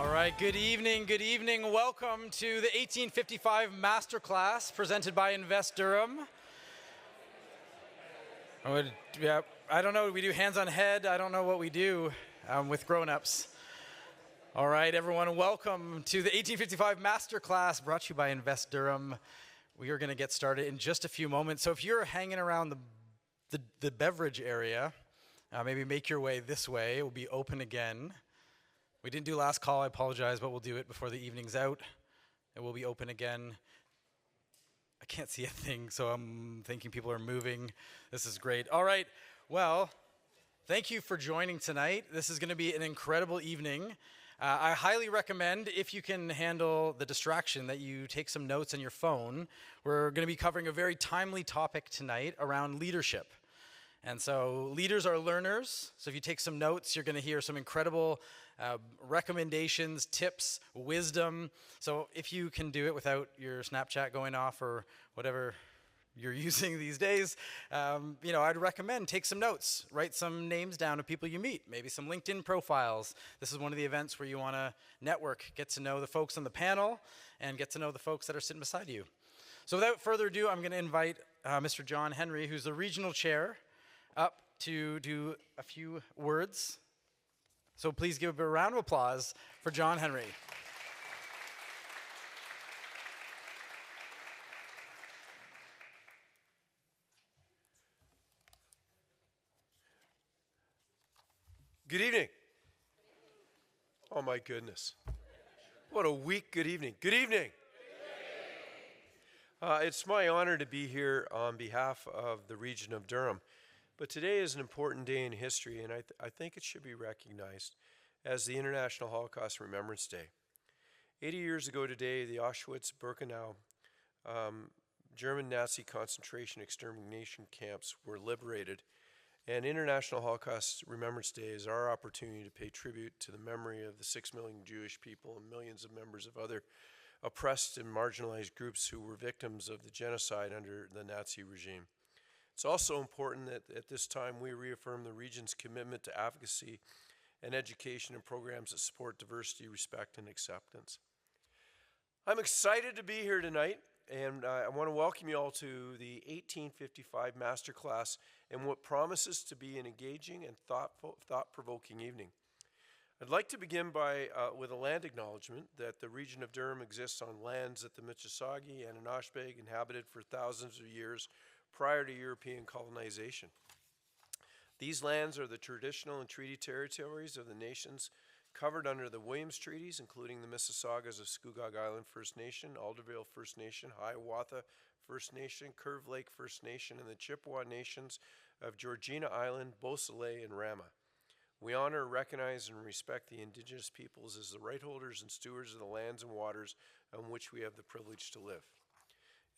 All right, good evening, good evening. Welcome to the 1855 Masterclass presented by Invest Durham. I don't know, we do hands on head. I don't know what we do with grown-ups. All right, everyone, welcome to the 1855 Masterclass brought to you by Invest Durham. We are going to get started in just a few moments. So if you're hanging around the beverage area, maybe make your way this way. It will be open again. We didn't do last call, I apologize, but we'll do it before the evening's out. It will be open again. I can't see a thing, so I'm thinking people are moving. This is great. All right, well, thank you for joining tonight. This is going to be an incredible evening. I highly recommend, if you can handle the distraction, that you take some notes on your phone. We're going to be covering a very timely topic tonight around leadership. And so leaders are learners. So if you take some notes, you're going to hear some incredible recommendations, tips, wisdom. So if you can do it without your Snapchat going off or whatever you're using these days, I'd recommend take some notes, write some names down of people you meet, maybe some LinkedIn profiles. This is one of the events where you want to network, get to know the folks on the panel, and get to know the folks that are sitting beside you. So without further ado, I'm going to invite Mr. John Henry, who's the regional chair, up to do a few words. So please give a round of applause for John Henry. Good evening. Oh my goodness. What a week. Good evening. Good evening. It's my honor to be here on behalf of the region of Durham. But today is an important day in history, and I think it should be recognized as the International Holocaust Remembrance Day. 80 years ago today, the Auschwitz-Birkenau German Nazi concentration extermination camps were liberated, and International Holocaust Remembrance Day is our opportunity to pay tribute to the memory of the 6 million Jewish people and millions of members of other oppressed and marginalized groups who were victims of the genocide under the Nazi regime. It's also important that at this time we reaffirm the region's commitment to advocacy and education and programs that support diversity, respect, and acceptance. I'm excited to be here tonight, and I want to welcome you all to the 1855 Masterclass in what promises to be an engaging and thought-provoking evening. I'd like to begin with a land acknowledgement that the region of Durham exists on lands that the Mississauga and Anishinaabeg inhabited for thousands of years prior to European colonization. These lands are the traditional and treaty territories of the nations covered under the Williams Treaties, including the Mississaugas of Scugog Island First Nation, Alderville First Nation, Hiawatha First Nation, Curve Lake First Nation, and the Chippewa nations of Georgina Island, Beausoleil, and Rama. We honor, recognize, and respect the Indigenous peoples as the right holders and stewards of the lands and waters on which we have the privilege to live.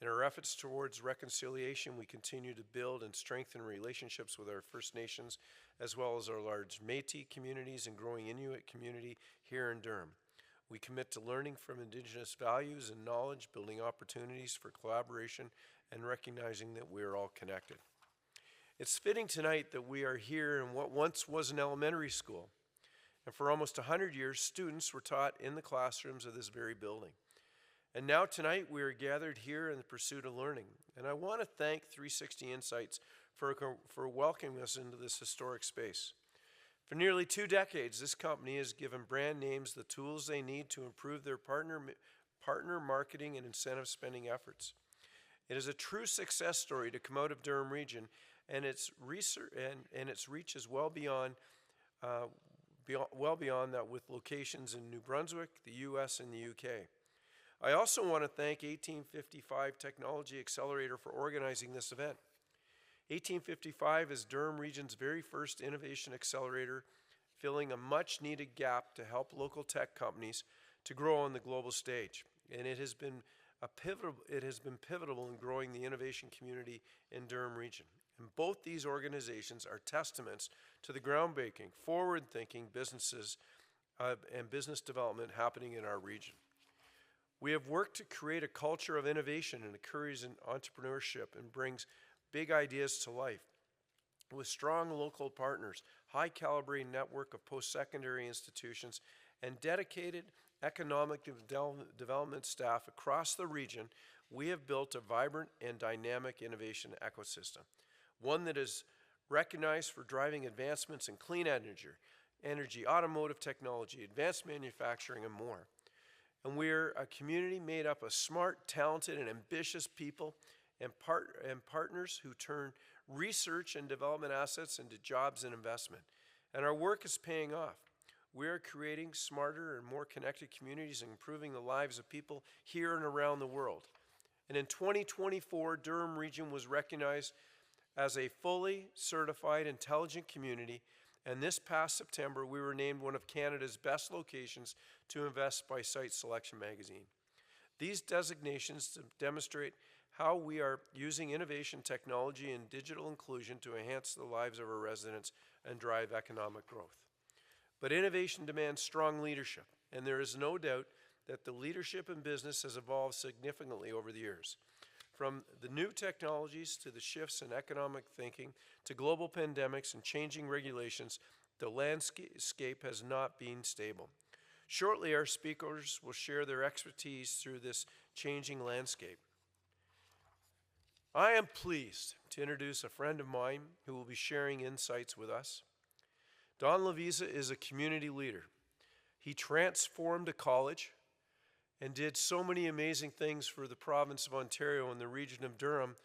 In our efforts towards reconciliation, we continue to build and strengthen relationships with our First Nations, as well as our large Métis communities and growing Inuit community here in Durham. We commit to learning from Indigenous values and knowledge, building opportunities for collaboration, and recognizing that we are all connected. It's fitting tonight that we are here in what once was an elementary school. And for almost 100 years, students were taught in the classrooms of this very building. And now tonight we are gathered here in the pursuit of learning. And I want to thank 360 Insights for welcoming us into this historic space. For nearly 2 decades, this company has given brand names the tools they need to improve their partner marketing and incentive spending efforts. It is a true success story to come out of Durham region, and its reach is well beyond that, with locations in New Brunswick, the U.S., and the U.K. I also want to thank 1855 Technology Accelerator for organizing this event. 1855 is Durham Region's very first innovation accelerator, filling a much-needed gap to help local tech companies to grow on the global stage. And it has been pivotal in growing the innovation community in Durham region. And both these organizations are testaments to the groundbreaking, forward-thinking businesses and business development happening in our region. We have worked to create a culture of innovation and encourage entrepreneurship and brings big ideas to life. With strong local partners, high-caliber network of post-secondary institutions, and dedicated economic development staff across the region, we have built a vibrant and dynamic innovation ecosystem, one that is recognized for driving advancements in clean energy, automotive technology, advanced manufacturing, and more. And we're a community made up of smart, talented, and ambitious people and partners who turn research and development assets into jobs and investment. And our work is paying off. We are creating smarter and more connected communities and improving the lives of people here and around the world. And in 2024, Durham Region was recognized as a fully certified intelligent community, and this past September, we were named one of Canada's best locations to invest by Site Selection magazine. These designations demonstrate how we are using innovation, technology, and digital inclusion to enhance the lives of our residents and drive economic growth. But innovation demands strong leadership, and there is no doubt that the leadership in business has evolved significantly over the years. From the new technologies to the shifts in economic thinking to global pandemics and changing regulations, the landscape has not been stable. Shortly, our speakers will share their expertise through this changing landscape. I am pleased to introduce a friend of mine who will be sharing insights with us. Don Lovisa is a community leader. He transformed a college and did so many amazing things for the province of Ontario and the region of Durham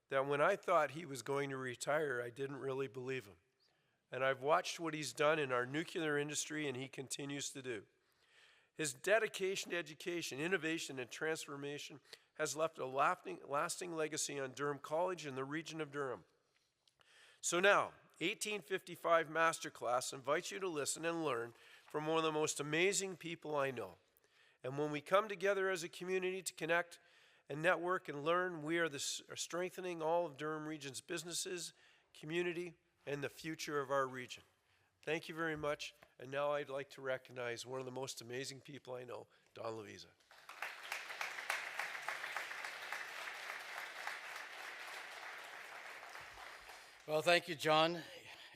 that when I thought he was going to retire, I didn't really believe him. And I've watched what he's done in our nuclear industry, and he continues to do. His dedication to education, innovation, and transformation has left a lasting legacy on Durham College and the region of Durham. So now, 1855 Masterclass invites you to listen and learn from one of the most amazing people I know. And when we come together as a community to connect and network and learn, we are strengthening all of Durham Region's businesses, community, and the future of our region. Thank you very much. And now I'd like to recognize one of the most amazing people I know, Don Lovisa. Well, thank you, John.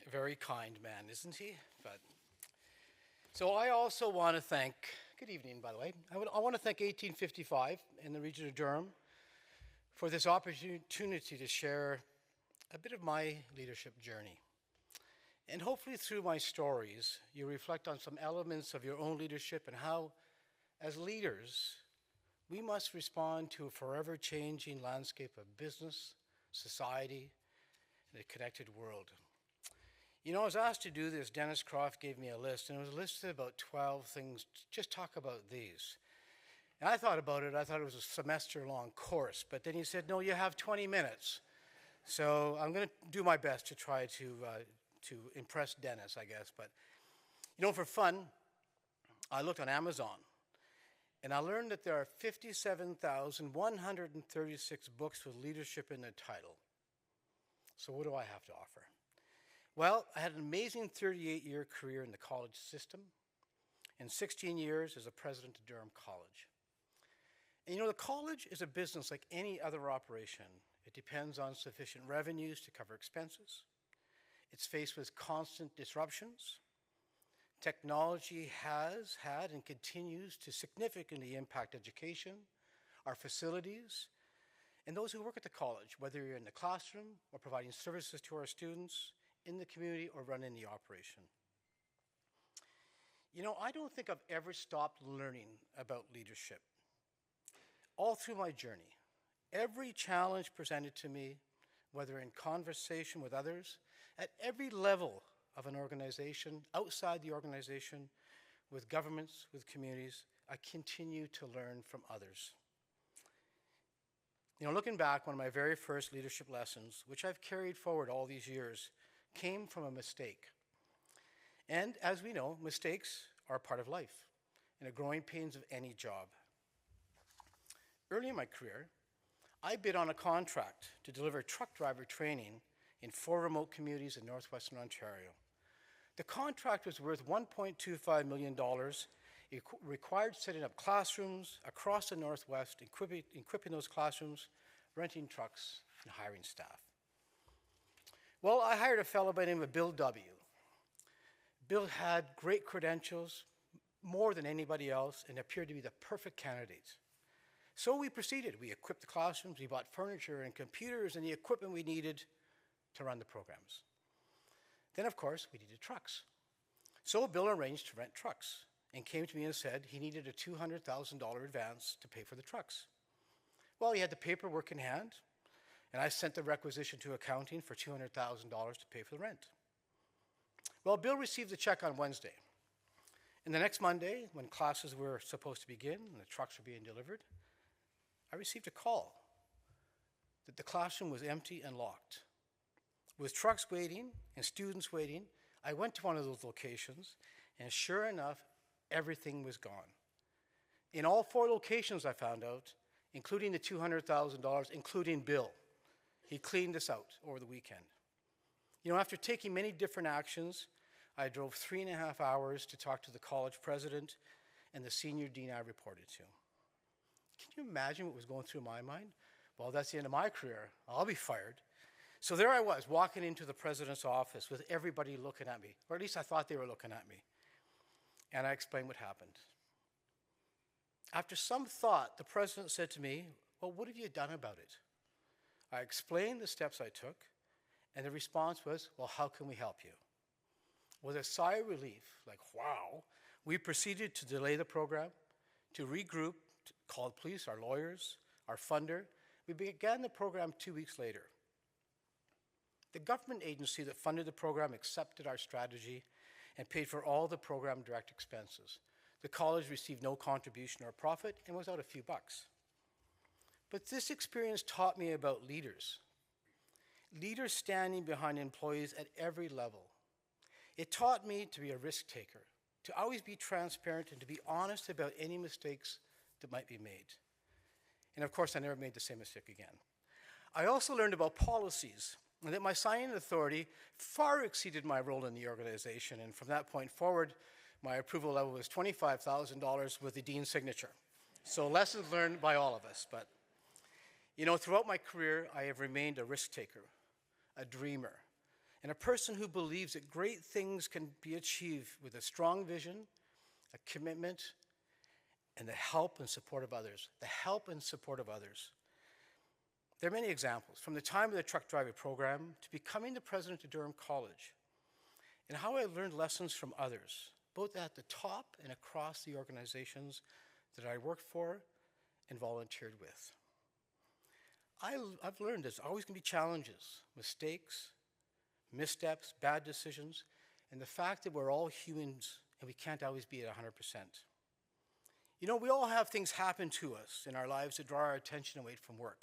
A very kind man, isn't he? So I also want to thank, good evening, by the way. I want to thank 1855 in the region of Durham for this opportunity to share a bit of my leadership journey. And hopefully through my stories, you reflect on some elements of your own leadership and how, as leaders, we must respond to a forever changing landscape of business, society, and a connected world. You know, I was asked to do this. Dennis Croft gave me a list, and it was listed about 12 things. Just talk about these. And I thought about it. I thought it was a semester-long course, but then he said, no, you have 20 minutes. So I'm going to do my best to try to impress Dennis, I guess. But, you know, for fun, I looked on Amazon, and I learned that there are 57,136 books with leadership in the title. So what do I have to offer? Well, I had an amazing 38-year career in the college system and 16 years as a president of Durham College. And you know, the college is a business like any other operation. It depends on sufficient revenues to cover expenses. It's faced with constant disruptions. Technology has had and continues to significantly impact education, our facilities, and those who work at the college, whether you're in the classroom or providing services to our students, in the community, or running the operation. You know, I don't think I've ever stopped learning about leadership. All through my journey, every challenge presented to me, whether in conversation with others, at every level of an organization, outside the organization, with governments, with communities, I continue to learn from others. You know, looking back, one of my very first leadership lessons, which I've carried forward all these years, came from a mistake. And as we know, mistakes are a part of life and the growing pains of any job. Early in my career, I bid on a contract to deliver truck driver training in 4 remote communities in northwestern Ontario. The contract was worth $1.25 million. It required setting up classrooms across the Northwest, equipping those classrooms, renting trucks, and hiring staff. Well, I hired a fellow by the name of Bill W. Bill had great credentials, more than anybody else and appeared to be the perfect candidate. So we proceeded. We equipped the classrooms, we bought furniture and computers and the equipment we needed to run the programs. Then, of course, we needed trucks. So Bill arranged to rent trucks and came to me and said he needed a $200,000 advance to pay for the trucks. Well, he had the paperwork in hand, and I sent the requisition to accounting for $200,000 to pay for the rent. Well, Bill received the check on Wednesday. And the next Monday, when classes were supposed to begin and the trucks were being delivered, I received a call that the classroom was empty and locked. With trucks waiting and students waiting, I went to one of those locations, and sure enough, everything was gone. In all 4 locations, I found out, including the $200,000, including Bill. He cleaned this out over the weekend. You know, after taking many different actions, I drove 3.5 hours to talk to the college president and the senior dean I reported to. Can you imagine what was going through my mind? Well, that's the end of my career. I'll be fired. So there I was, walking into the president's office with everybody looking at me, or at least I thought they were looking at me. And I explained what happened. After some thought, the president said to me, well, what have you done about it? I explained the steps I took, and the response was, well, how can we help you? With a sigh of relief, like, wow, we proceeded to delay the program, to regroup, called police, our lawyers, our funder. We began the program 2 weeks later. The government agency that funded the program accepted our strategy and paid for all the program direct expenses. The college received no contribution or profit and was out a few bucks. But this experience taught me about leaders. Leaders standing behind employees at every level. It taught me to be a risk taker, to always be transparent and to be honest about any mistakes that might be made. And of course, I never made the same mistake again. I also learned about policies and that my signing authority far exceeded my role in the organization. And from that point forward, my approval level was $25,000 with the dean's signature. So lessons learned by all of us. But, you know, throughout my career, I have remained a risk taker, a dreamer, and a person who believes that great things can be achieved with a strong vision, a commitment, and the help and support of others. The help and support of others. There are many examples, from the time of the truck driver program to becoming the president of Durham College, and how I learned lessons from others, both at the top and across the organizations that I worked for and volunteered with. I've learned there's always going to be challenges, mistakes, missteps, bad decisions, and the fact that we're all humans and we can't always be at 100%. You know, we all have things happen to us in our lives that draw our attention away from work.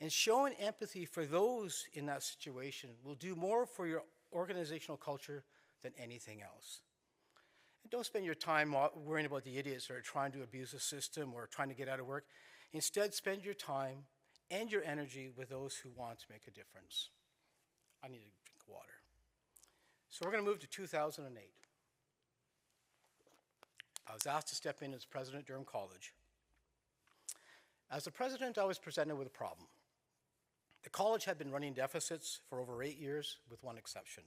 And showing empathy for those in that situation will do more for your organizational culture than anything else. And don't spend your time worrying about the idiots that are trying to abuse the system or trying to get out of work. Instead, spend your time and your energy with those who want to make a difference. I need a drink of water. So we're going to move to 2008. I was asked to step in as president of Durham College. As the president, I was presented with a problem. The college had been running deficits for over 8 years, with one exception.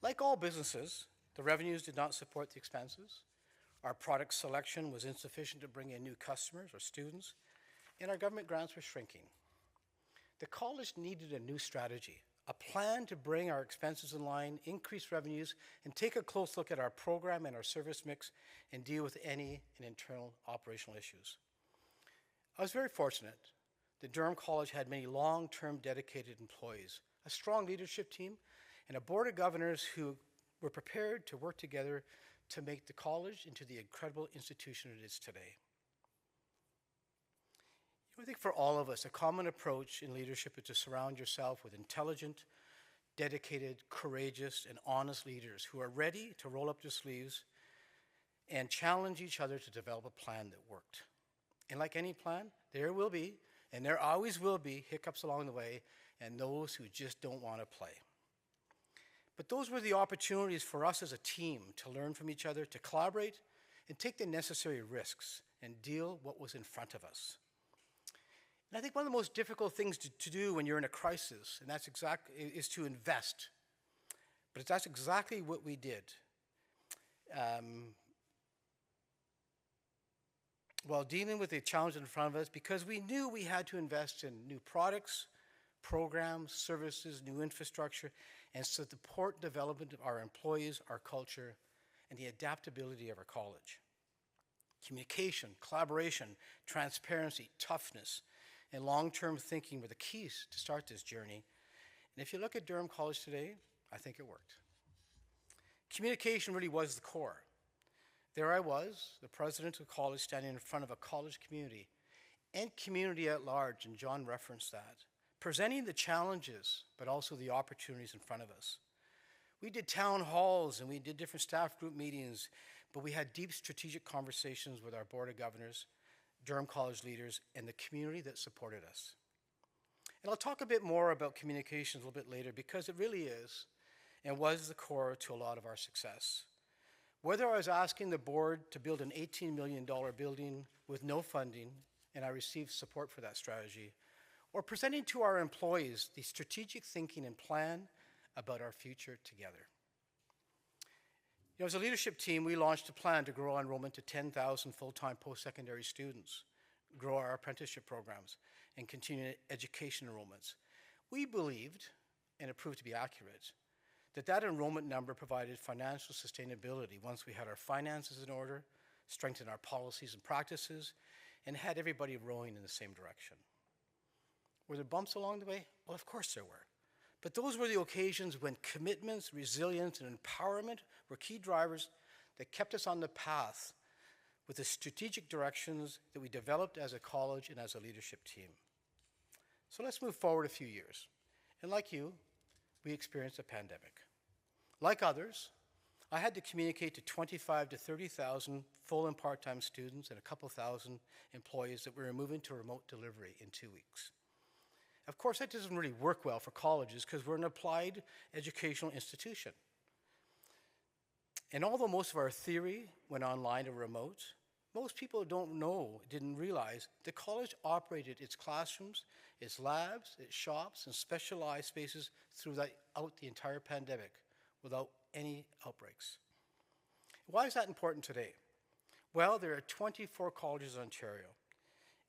Like all businesses, the revenues did not support the expenses. Our product selection was insufficient to bring in new customers or students, and our government grants were shrinking. The college needed a new strategy, a plan to bring our expenses in line, increase revenues, and take a close look at our program and our service mix and deal with any and internal operational issues. I was very fortunate that Durham College had many long-term dedicated employees, a strong leadership team, and a board of governors who were prepared to work together to make the college into the incredible institution it is today. I think for all of us, a common approach in leadership is to surround yourself with intelligent, dedicated, courageous, and honest leaders who are ready to roll up their sleeves and challenge each other to develop a plan that worked. And like any plan, there will be, and there always will be, hiccups along the way, and those who just don't want to play. But those were the opportunities for us as a team to learn from each other, to collaborate, and take the necessary risks and deal what was in front of us. And I think one of the most difficult things to do when you're in a crisis, and is to invest. But that's exactly what we did. while dealing with the challenge in front of us because we knew we had to invest in new products, programs, services, new infrastructure, and support development of our employees, our culture, and the adaptability of our college. Communication, collaboration, transparency, toughness, and long-term thinking were the keys to start this journey. And if you look at Durham College today, I think it worked. Communication really was the core. There I was, the president of the college, standing in front of a college community and community at large, and John referenced that, presenting the challenges, but also the opportunities in front of us. We did town halls and we did different staff group meetings, but we had deep strategic conversations with our board of governors, Durham College leaders, and the community that supported us. And I'll talk a bit more about communications a little bit later because it really is and was the core to a lot of our success. Whether I was asking the board to build an $18 million building with no funding, and I received support for that strategy, or presenting to our employees the strategic thinking and plan about our future together. As a leadership team, we launched a plan to grow enrollment to 10,000 full-time post-secondary students, grow our apprenticeship programs, and continue education enrollments. We believed, and it proved to be accurate, that enrollment number provided financial sustainability once we had our finances in order, strengthened our policies and practices, and had everybody rowing in the same direction. Were there bumps along the way? Well, of course there were. But those were the occasions when commitments, resilience, and empowerment were key drivers that kept us on the path with the strategic directions that we developed as a college and as a leadership team. So let's move forward a few years. And like you, we experienced a pandemic. Like others, I had to communicate to 25,000 to 30,000 full and part-time students and a couple thousand employees that we were moving to remote delivery in 2 weeks. Of course, that doesn't really work well for colleges because we're an applied educational institution. And although most of our theory went online or remote, most people didn't realize the college operated its classrooms, its labs, its shops, and specialized spaces throughout the entire pandemic without any outbreaks. Why is that important today? Well, there are 24 colleges in Ontario.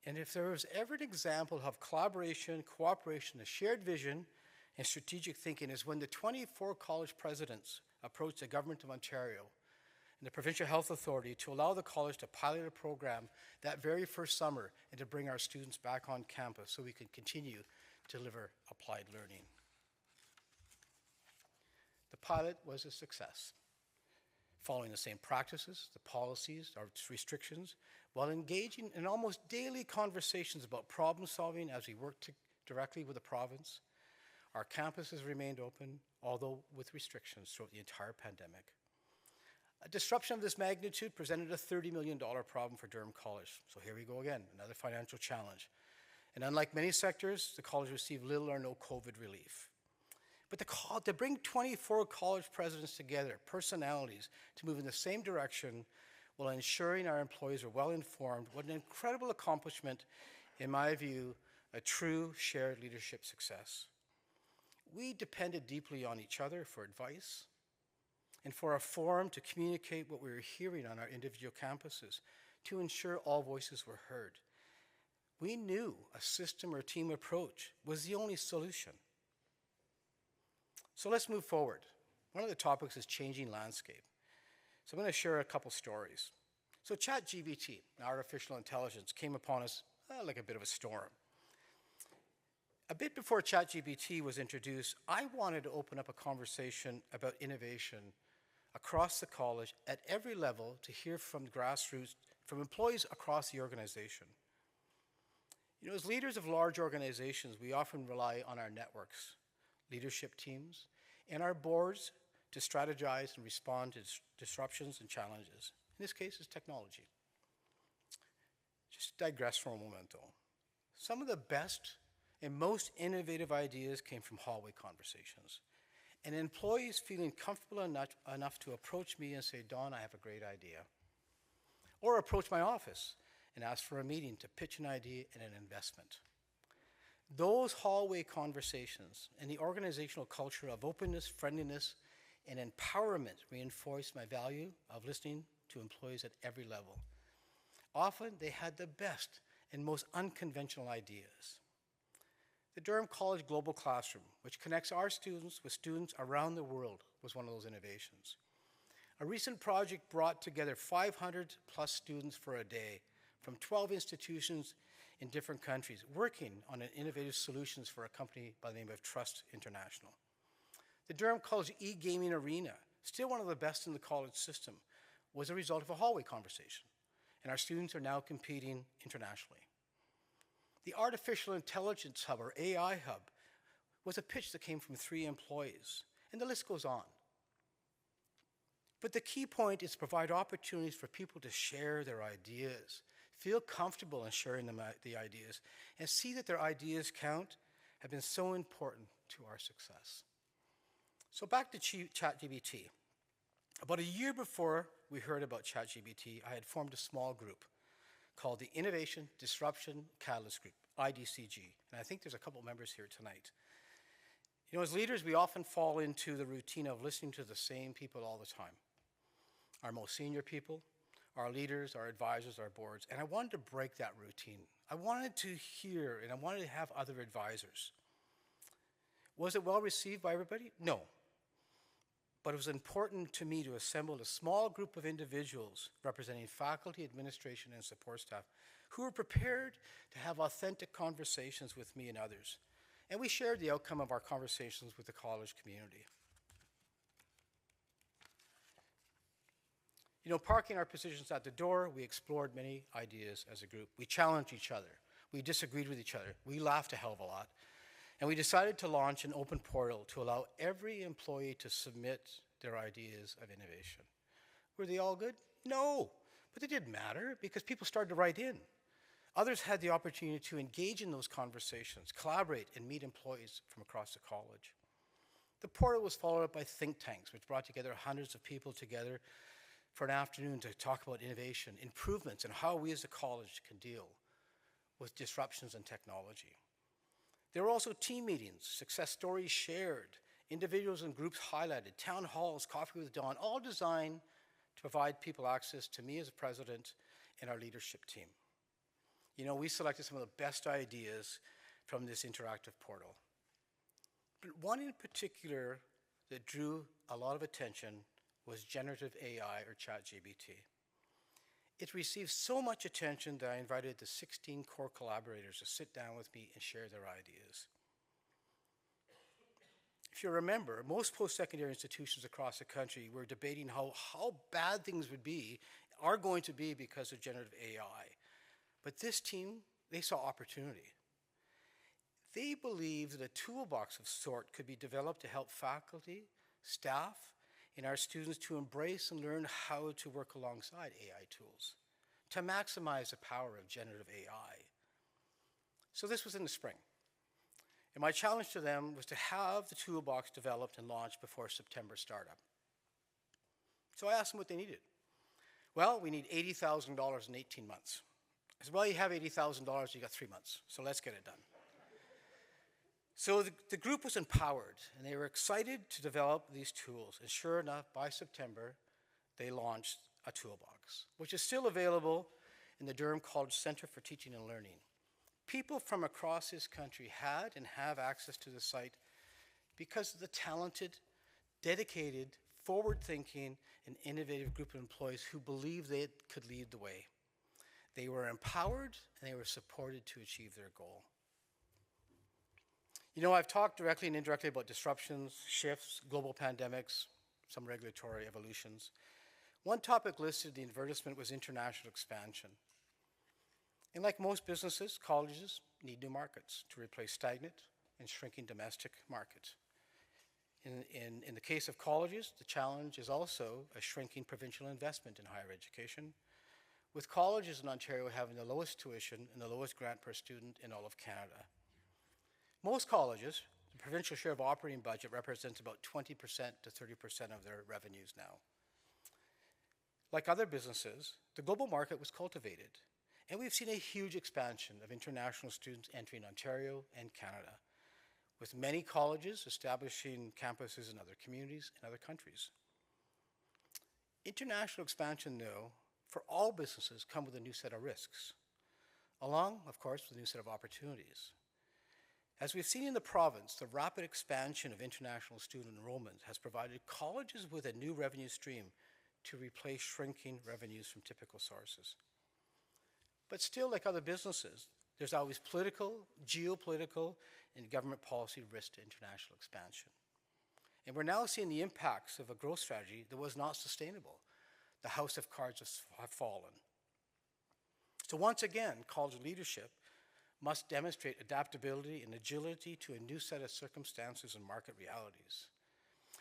And if there was ever an example of collaboration, cooperation, a shared vision, and strategic thinking is when the 24 college presidents approached the Government of Ontario and the Provincial Health Authority to allow the college to pilot a program that very first summer and to bring our students back on campus so we could continue to deliver applied learning. The pilot was a success, following the same practices, the policies, our restrictions, while engaging in almost daily conversations about problem solving as we worked directly with the province. Our campuses remained open, although with restrictions throughout the entire pandemic. A disruption of this magnitude presented a $30 million problem for Durham College. So here we go again, another financial challenge. And unlike many sectors, the college received little or no COVID relief. But to bring 24 college presidents together, personalities, to move in the same direction while ensuring our employees are well informed, what an incredible accomplishment, in my view, a true shared leadership success. We depended deeply on each other for advice and for a forum to communicate what we were hearing on our individual campuses to ensure all voices were heard. We knew a system or team approach was the only solution. So let's move forward. One of the topics is changing landscape. So I'm going to share a couple stories. So ChatGPT, artificial intelligence, came upon us like a bit of a storm. A bit before ChatGPT was introduced, I wanted to open up a conversation about innovation across the college at every level to hear from grassroots, from employees across the organization. As leaders of large organizations, we often rely on our networks, leadership teams, and our boards to strategize and respond to disruptions and challenges. In this case, it's technology. Just digress for a moment, though. Some of the best and most innovative ideas came from hallway conversations, and employees feeling comfortable enough to approach me and say, Don, I have a great idea. Or approach my office and ask for a meeting to pitch an idea and an investment. Those hallway conversations and the organizational culture of openness, friendliness, and empowerment reinforced my value of listening to employees at every level. Often they had the best and most unconventional ideas. The Durham College Global Classroom, which connects our students with students around the world, was one of those innovations. A recent project brought together 500 plus students for a day from 12 institutions in different countries, working on innovative solutions for a company by the name of Trust International. The Durham College e-gaming arena, still one of the best in the college system, was a result of a hallway conversation, and our students are now competing internationally. The Artificial Intelligence Hub, or AI Hub, was a pitch that came from 3 employees, and the list goes on. But the key point is to provide opportunities for people to share their ideas, feel comfortable in sharing the ideas, and see that their ideas count have been so important to our success. So back to ChatGPT. About a year before we heard about ChatGPT, I had formed a small group called the Innovation Disruption Catalyst Group, IDCG. And I think there's a couple members here tonight. You know, as leaders, we often fall into the routine of listening to the same people all the time. Our most senior people, our leaders, our advisors, our boards. And I wanted to break that routine. I wanted to hear and I wanted to have other advisors. Was it well received by everybody? No. But it was important to me to assemble a small group of individuals representing faculty, administration, and support staff who were prepared to have authentic conversations with me and others. And we shared the outcome of our conversations with the college community. You know, parking our positions at the door, we explored many ideas as a group. We challenged each other. We disagreed with each other. We laughed a hell of a lot. And we decided to launch an open portal to allow every employee to submit their ideas of innovation. Were they all good? No, but they didn't matter because people started to write in. Others had the opportunity to engage in those conversations, collaborate, and meet employees from across the college. The portal was followed up by think tanks, which brought together hundreds of people together for an afternoon to talk about innovation, improvements, and how we as a college can deal with disruptions in technology. There were also team meetings, success stories shared, individuals and groups highlighted, town halls, coffee with Dawn, all designed to provide people access to me as a president and our leadership team. You know, we selected some of the best ideas from this interactive portal. But one in particular that drew a lot of attention was generative AI, or ChatGPT. It received so much attention that I invited the 16 core collaborators to sit down with me and share their ideas. If you remember, most post-secondary institutions across the country were debating how bad things are going to be because of generative AI. But this team, they saw opportunity. They believed that a toolbox of sort could be developed to help faculty, staff, and our students to embrace and learn how to work alongside AI tools, to maximize the power of generative AI. So this was in the spring. And my challenge to them was to have the toolbox developed and launched before September startup. So I asked them what they needed. Well, we need $80,000 in 18 months. I said, well, you have $80,000, you got 3 months, so let's get it done. So the group was empowered, and they were excited to develop these tools. And sure enough, by September, they launched a toolbox, which is still available in the Durham College Center for Teaching and Learning. People from across this country had and have access to the site because of the talented, dedicated, forward-thinking, and innovative group of employees who believed they could lead the way. They were empowered, and they were supported to achieve their goal. You know, I've talked directly and indirectly about disruptions, shifts, global pandemics, some regulatory evolutions. One topic listed in the advertisement was international expansion. And like most businesses, colleges need new markets to replace stagnant and shrinking domestic markets. In the case of colleges, the challenge is also a shrinking provincial investment in higher education, with colleges in Ontario having the lowest tuition and the lowest grant per student in all of Canada. Most colleges, the provincial share of operating budget represents about 20% to 30% of their revenues now. Like other businesses, the global market was cultivated, and we've seen a huge expansion of international students entering Ontario and Canada, with many colleges establishing campuses in other communities and other countries. International expansion, though, for all businesses come with a new set of risks, along, of course, with a new set of opportunities. As we've seen in the province, the rapid expansion of international student enrollment has provided colleges with a new revenue stream to replace shrinking revenues from typical sources. But still, like other businesses, there's always political, geopolitical, and government policy risk to international expansion. And we're now seeing the impacts of a growth strategy that was not sustainable. The house of cards have fallen. So once again, college leadership must demonstrate adaptability and agility to a new set of circumstances and market realities.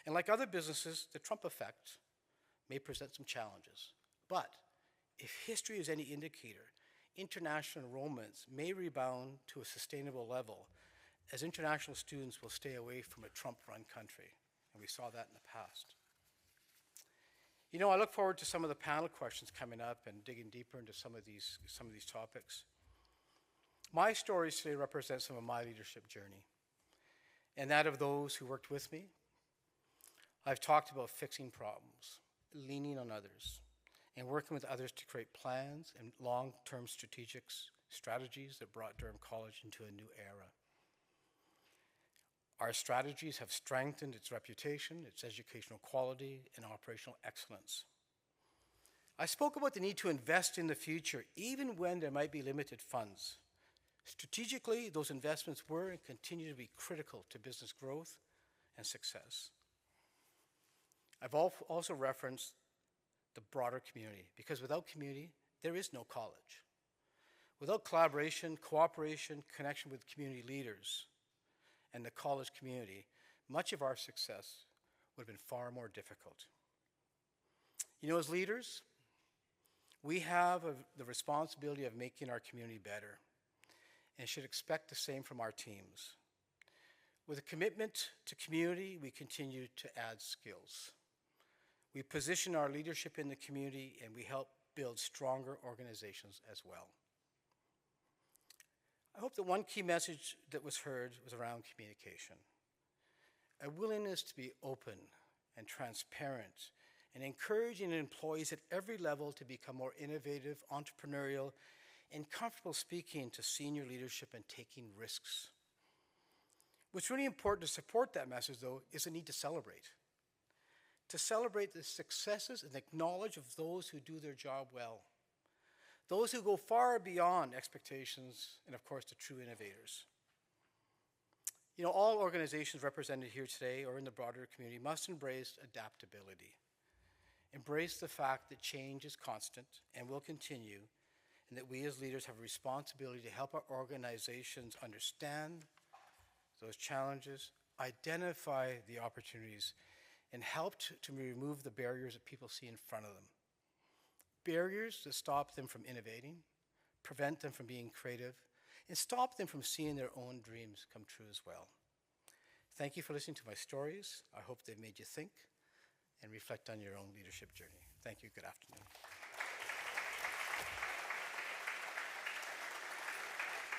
And like other businesses, the Trump effect may present some challenges. But if history is any indicator, international enrollments may rebound to a sustainable level as international students will stay away from a Trump-run country. And we saw that in the past. You know, I look forward to some of the panel questions coming up and digging deeper into some of these topics. My stories today represent some of my leadership journey and that of those who worked with me. I've talked about fixing problems, leaning on others, and working with others to create plans and long-term strategies that brought Durham College into a new era. Our strategies have strengthened its reputation, its educational quality, and operational excellence. I spoke about the need to invest in the future, even when there might be limited funds. Strategically, those investments were and continue to be critical to business growth and success. I've also referenced the broader community, because without community, there is no college. Without collaboration, cooperation, connection with community leaders, and the college community, much of our success would have been far more difficult. You know, as leaders, we have the responsibility of making our community better and should expect the same from our teams. With a commitment to community, we continue to add skills. We position our leadership in the community and we help build stronger organizations as well. I hope that one key message that was heard was around communication. A willingness to be open and transparent and encouraging employees at every level to become more innovative, entrepreneurial, and comfortable speaking to senior leadership and taking risks. What's really important to support that message, though, is the need to celebrate. To celebrate the successes and acknowledge of those who do their job well. Those who go far beyond expectations, and of course, the true innovators. You know, all organizations represented here today or in the broader community must embrace adaptability. Embrace the fact that change is constant and will continue, and that we as leaders have a responsibility to help our organizations understand those challenges, identify the opportunities, and help to remove the barriers that people see in front of them. Barriers that stop them from innovating, prevent them from being creative, and stop them from seeing their own dreams come true as well. Thank you for listening to my stories. I hope they've made you think and reflect on your own leadership journey. Thank you. Good afternoon.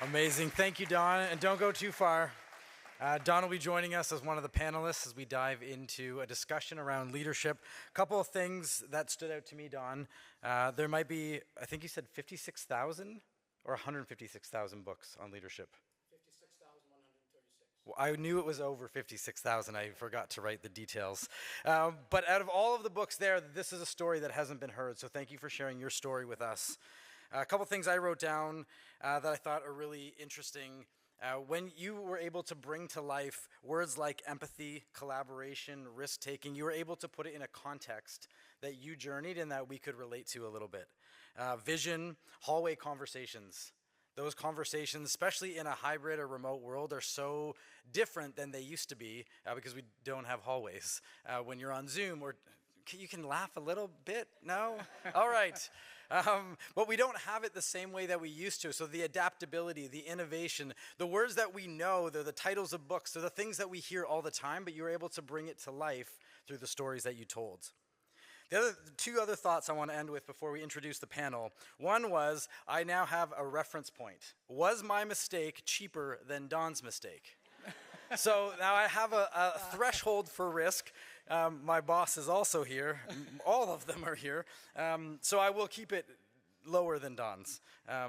Amazing. Thank you, Don. And don't go too far. Don will be joining us as one of the panelists as we dive into a discussion around leadership. A couple of things that stood out to me, Don. There might be, I think you said 56,000 or 156,000 books on leadership. 56,136. Well, I knew it was over 56,000. I forgot to write the details. But out of all of the books there, this is a story that hasn't been heard. So thank you for sharing your story with us. A couple things I wrote down that I thought are really interesting. When you were able to bring to life words like empathy, collaboration, risk-taking, you were able to put it in a context that you journeyed and that we could relate to a little bit. Vision, hallway conversations. Those conversations, especially in a hybrid or remote world, are so different than they used to be because we don't have hallways. When you're on Zoom, or you can laugh a little bit? No? All right. But we don't have it the same way that we used to. So the adaptability, the innovation, the words that we know, they're the titles of books, they're the things that we hear all the time, but you were able to bring it to life through the stories that you told. Two other thoughts I want to end with before we introduce the panel. One was, I now have a reference point. Was my mistake cheaper than Don's mistake? So now I have a threshold for risk. My boss is also here. All of them are here. So I will keep it lower than Don's,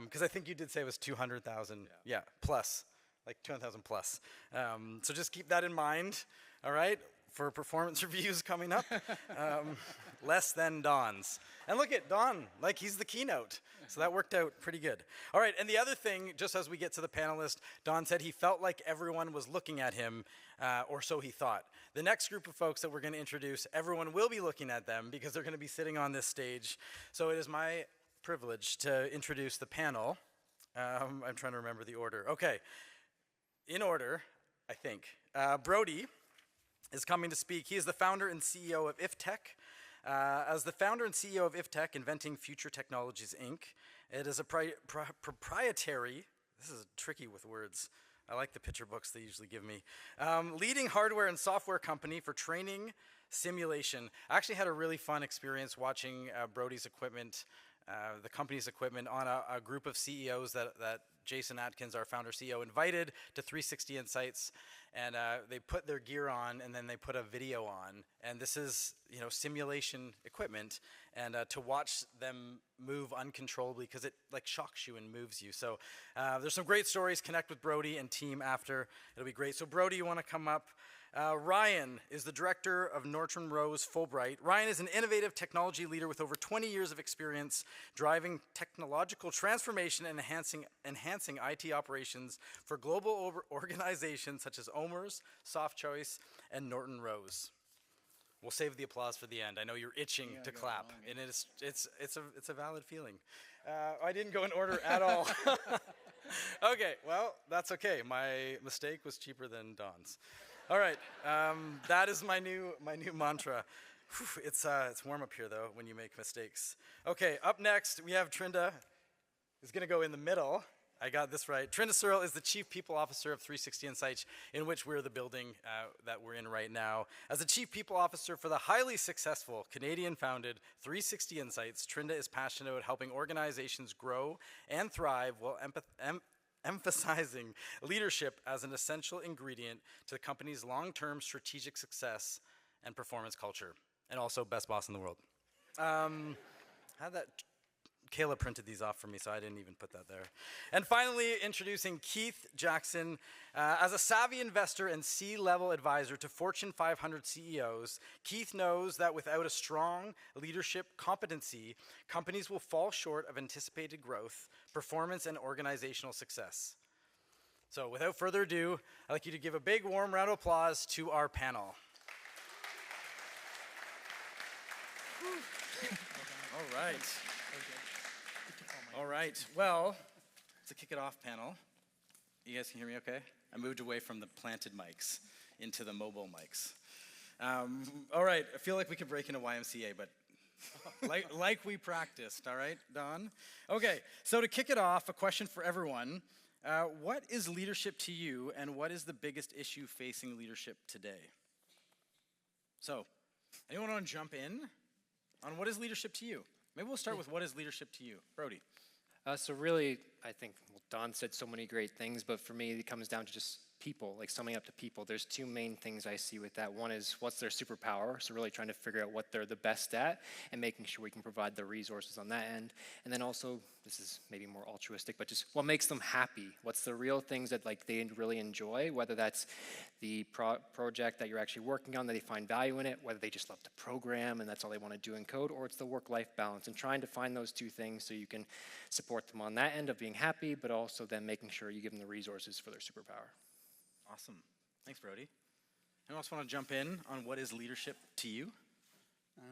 because I think you did say it was 200,000. Yeah, plus, like 200,000 plus. So just keep that in mind, all right, for performance reviews coming up. Less than Don's. And look at Don, like he's the keynote. So that worked out pretty good. All right, and the other thing, just as we get to the panelist, Don said he felt like everyone was looking at him, or so he thought. The next group of folks that we're going to introduce, everyone will be looking at them because they're going to be sitting on this stage. So it is my privilege to introduce the panel. I'm trying to remember the order. Okay, in order, I think. Brodie is coming to speak. He is the founder and CEO of IFTech. As the founder and CEO of IFTech, Inventing Future Technologies, Inc., it is a proprietary, this is tricky with words, I like the picture books they usually give me, leading hardware and software company for training simulation. I actually had a really fun experience watching Brodie's equipment, the company's equipment, on a group of CEOs that Jason Atkins, our founder CEO, invited to 360 Insights, and they put their gear on, and then they put a video on, and this is, simulation equipment, and to watch them move uncontrollably, because it like shocks you and moves you. So there's some great stories. Connect with Brodie and team after. It'll be great. So Brodie, you want to come up? Ryan is the director of Norton Rose Fulbright. Ryan is an innovative technology leader with over 20 years of experience driving technological transformation and enhancing IT operations for global organizations such as OMERS, SoftChoice, and Norton Rose. We'll save the applause for the end. I know you're itching to clap, and it's a valid feeling. I didn't go in order at all. Okay, well, that's okay. My mistake was cheaper than Don's. All right, that is my new mantra. Whew, it's warm up here though when you make mistakes. Okay, up next we have Trinda. Is going to go in the middle. I got this right. Trinda Searle is the Chief People Officer of 360 Insights, in which we're the building that we're in right now. As the Chief People Officer for the highly successful Canadian-founded 360 Insights, Trinda is passionate about helping organizations grow and thrive while emphasizing leadership as an essential ingredient to the company's long-term strategic success and performance culture, and also best boss in the world. Kayla printed these off for me, so I didn't even put that there. And finally, introducing Keith Jackson. As a savvy investor and C-level advisor to Fortune 500 CEOs, Keith knows that without a strong leadership competency, companies will fall short of anticipated growth, performance, and organizational success. So without further ado, I'd like you to give a big warm round of applause to our panel. All right. All right, well, to kick it off, panel, you guys can hear me okay? I moved away from the planted mics into the mobile mics. All right, I feel like we could break into YMCA, but like we practiced, all right, Don? Okay, so to kick it off, a question for everyone. What is leadership to you, and what is the biggest issue facing leadership today? So, anyone want to jump in on what is leadership to you? Maybe we'll start with what is leadership to you. Brodie. So really, I think Don said so many great things, but for me, it comes down to just people, like summing up to people. There's two main things I see with that. One is what's their superpower, so really trying to figure out what they're the best at and making sure we can provide the resources on that end. And then also, this is maybe more altruistic, but just what makes them happy. What's the real things that like they really enjoy, whether that's the project that you're actually working on, that they find value in it, whether they just love to program and that's all they want to do in code, or it's the work-life balance, and trying to find those two things so you can support them on that end of being happy, but also then making sure you give them the resources for their superpower. Awesome. Thanks, Brodie. Anyone else want to jump in on what is leadership to you?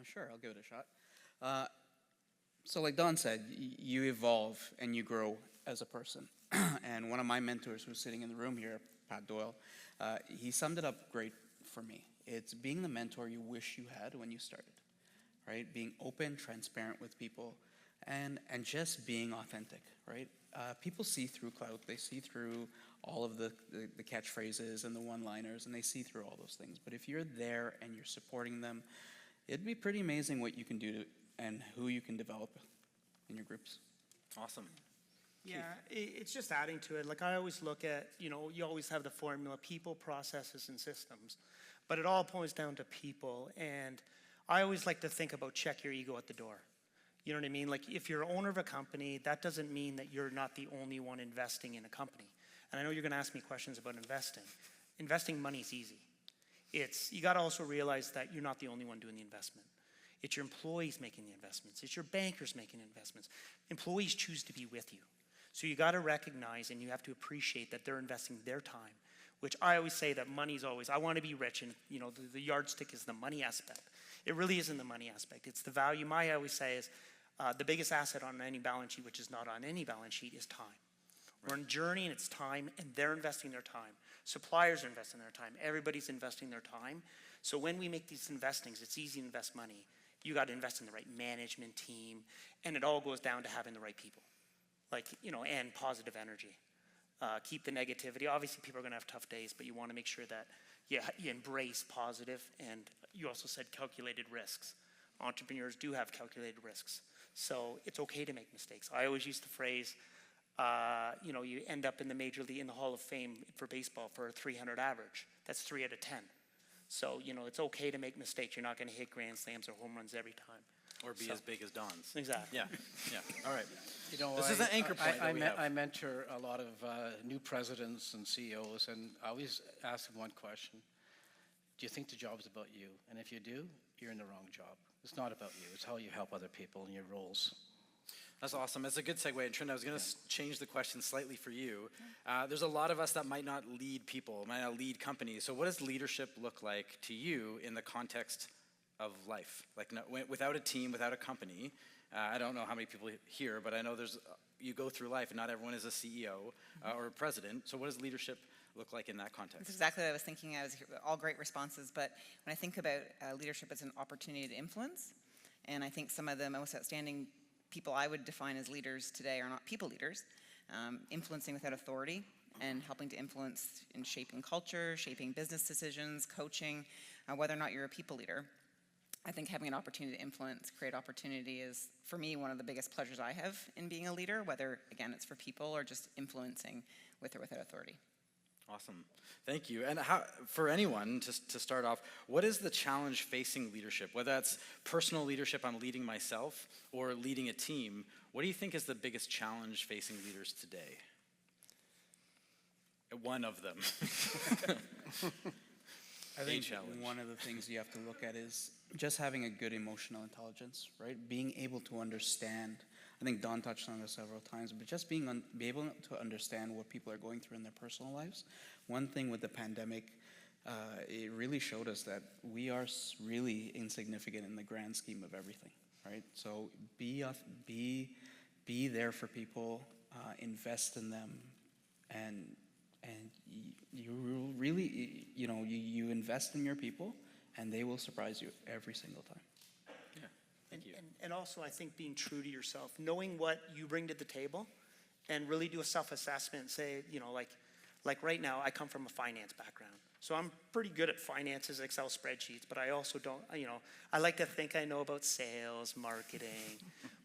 Sure, I'll give it a shot. So like Don said, you evolve and you grow as a person. And one of my mentors who's sitting in the room here, Pat Doyle, he summed it up great for me. It's being the mentor you wish you had when you started, right? Being open, transparent with people, and just being authentic, right? People see through clout. They see through all of the catchphrases and the one-liners, and they see through all those things. But if you're there and you're supporting them, it'd be pretty amazing what you can do and who you can develop in your groups. Awesome. Yeah, it's just adding to it. Like I always look at, you always have the formula, people, processes, and systems. But it all boils down to people. And I always like to think about check your ego at the door. You know what I mean? Like if you're owner of a company, that doesn't mean that you're not the only one investing in a company. And I know you're going to ask me questions about investing. Investing money is easy. You got to also realize that you're not the only one doing the investment. It's your employees making the investments. It's your bankers making investments. Employees choose to be with you. So you got to recognize and you have to appreciate that they're investing their time, which I always say that money's always, I want to be rich, and you know, the yardstick is the money aspect. It really isn't the money aspect. It's the value. I always say is the biggest asset on any balance sheet, which is not on any balance sheet, is time. We're on a journey and it's time, and they're investing their time. Suppliers are investing their time. Everybody's investing their time. So when we make these investings, it's easy to invest money. You got to invest in the right management team, and it all goes down to having the right people, like, you know, and positive energy. Keep the negativity. Obviously, people are going to have tough days, but you want to make sure that you embrace positive, and you also said calculated risks. Entrepreneurs do have calculated risks. So it's okay to make mistakes. I always use the phrase, you know, you end up in the major league, in the Hall of Fame for baseball for a 300 average. That's 3 out of 10. So, you know, it's okay to make mistakes. You're not going to hit grand slams or home runs every time. Or be as big as Don's. Exactly. Yeah, yeah. All right. You know, This is an anchor point that we have. I mentor a lot of new presidents and CEOs, and I always ask them one question. Do you think the job's about you? And if you do, you're in the wrong job. It's not about you. It's how you help other people in your roles. That's awesome. That's a good segue. And Trinda, I was going to change the question slightly for you. There's a lot of us that might not lead people, might not lead companies. So what does leadership look like to you in the context of life? Like without a team, without a company. I don't know how many people here, but I know you go through life and not everyone is a CEO or a president. So what does leadership look like in that context? That's exactly what I was thinking. All great responses, but when I think about leadership as an opportunity to influence, and I think some of the most outstanding people I would define as leaders today are not people leaders, influencing without authority and helping to influence in shaping culture, shaping business decisions, coaching, whether or not you're a people leader. I think having an opportunity to influence, create opportunity is, for me, one of the biggest pleasures I have in being a leader, whether, again, it's for people or just influencing with or without authority. Awesome. Thank you. And for anyone, to start off, what is the challenge facing leadership? Whether that's personal leadership, I'm leading myself, or leading a team, what do you think is the biggest challenge facing leaders today? One of them. I think one of the things you have to look at is just having a good emotional intelligence, right? Being able to understand. I think Don touched on this several times, but just be able to understand what people are going through in their personal lives. One thing with the pandemic, it really showed us that we are really insignificant in the grand scheme of everything, right? So be there for people, invest in them, and you really, you know, you invest in your people, and they will surprise you every single time. Yeah, thank you. And also, I think being true to yourself, knowing what you bring to the table, and really do a self-assessment and say, you know, like right now, I come from a finance background. So I'm pretty good at finances, Excel spreadsheets, but I also don't, you know, I like to think I know about sales, marketing,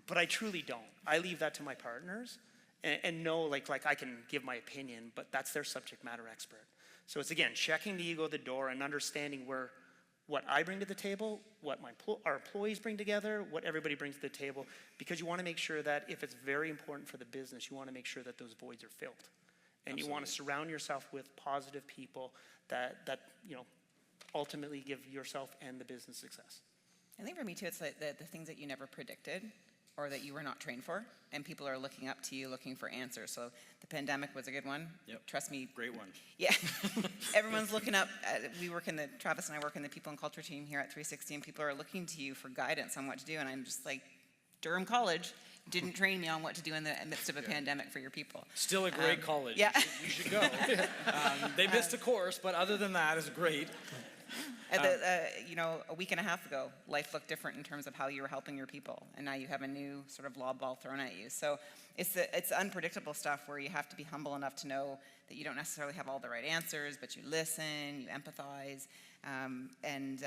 but I truly don't. I leave that to my partners and know, like I can give my opinion, but that's their subject matter expert. So it's, again, checking the ego at the door and understanding what I bring to the table, what our employees bring together, what everybody brings to the table, because you want to make sure that if it's very important for the business, you want to make sure that those voids are filled. And Absolutely. You want to surround yourself with positive people that you know, ultimately give yourself and the business success. I think for me too, it's like the things that you never predicted or that you were not trained for, and people are looking up to you looking for answers. So the pandemic was a good one. Yep. Trust me. Great one. Yeah. Everyone's looking up. Travis and I work in the people and culture team here at 360, and people are looking to you for guidance on what to do. And I'm just like, Durham College didn't train me on what to do in the midst of a pandemic for your people. Still a great college. Yeah. You should go. They missed a course, but other than that, it's great. You know, a week and a half ago, life looked different in terms of how you were helping your people, and now you have a new sort of lob ball thrown at you. So it's unpredictable stuff where you have to be humble enough to know that you don't necessarily have all the right answers, but you listen, you empathize, and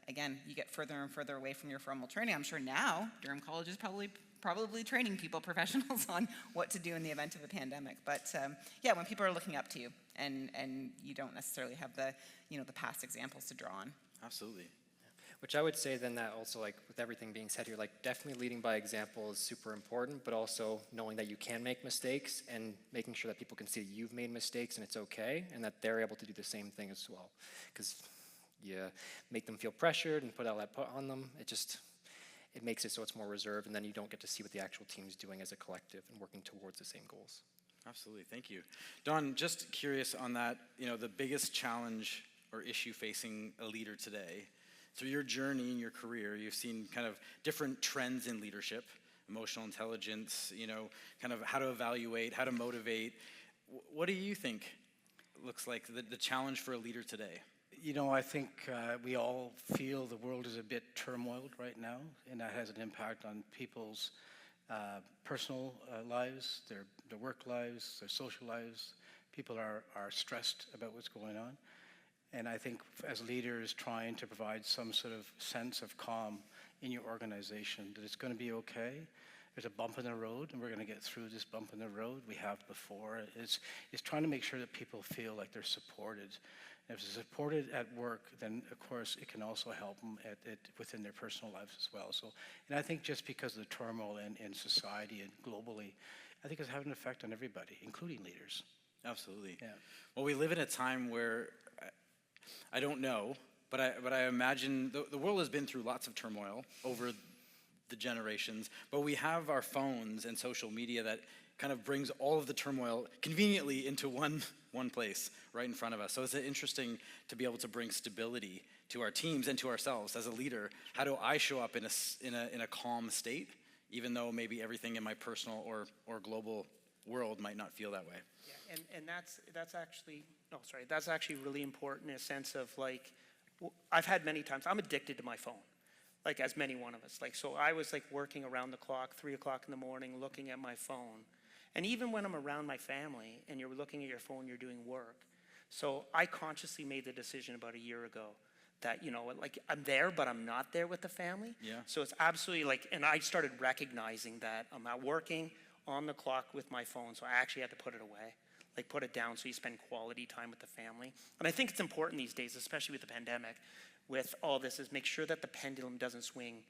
again, you get further and further away from your formal training. I'm sure now Durham College is probably probably training people, professionals, on what to do in the event of a pandemic. But yeah, when people are looking up to you and you don't necessarily have the, the past examples to draw on. Absolutely. Which I would say then that also, like, with everything being said here, like, definitely leading by example is super important, but also knowing that you can make mistakes and making sure that people can see that you've made mistakes and it's okay, and that they're able to do the same thing as well. Because you make them feel pressured and put all that on them, it makes it so it's more reserved, and then you don't get to see what the actual team's doing as a collective and working towards the same goals. Absolutely, thank you. Don, just curious on that, the biggest challenge or issue facing a leader today. Through your journey in your career, you've seen kind of different trends in leadership, emotional intelligence, kind of how to evaluate, how to motivate. What do you think looks like the challenge for a leader today? I think we all feel the world is a bit turmoiled right now, and that has an impact on people's personal lives, their work lives, their social lives. People are stressed about what's going on. And I think as leaders, trying to provide some sort of sense of calm in your organization, that it's going to be okay. There's a bump in the road, and we're going to get through this bump in the road. We have before. It's trying to make sure that people feel like they're supported. And if they're supported at work, then of course it can also help them within their personal lives as well. So, and I think just because of the turmoil in society and globally, I think it's having an effect on everybody, including leaders. Absolutely. Yeah. Well, we live in a time where I don't know, but I imagine the world has been through lots of turmoil over the generations, but we have our phones and social media that kind of brings all of the turmoil conveniently into one place right in front of us. So it's interesting to be able to bring stability to our teams and to ourselves as a leader. How do I show up in a calm state, even though maybe everything in my personal or global world might not feel that way? Yeah, and that's actually really important in a sense of, like, I've had many times, I'm addicted to my phone, like as many one of us. Like, so I was like working around the clock, 3 o'clock in the morning, looking at my phone. And even when I'm around my family and you're looking at your phone, you're doing work. So I consciously made the decision about a year ago that, like, I'm there, but I'm not there with the family. Yeah. So it's absolutely like, and I started recognizing that I'm out working on the clock with my phone, so I actually had to put it away. Like, put it down so you spend quality time with the family. And I think it's important these days, especially with the pandemic, with all this, is make sure that the pendulum doesn't swing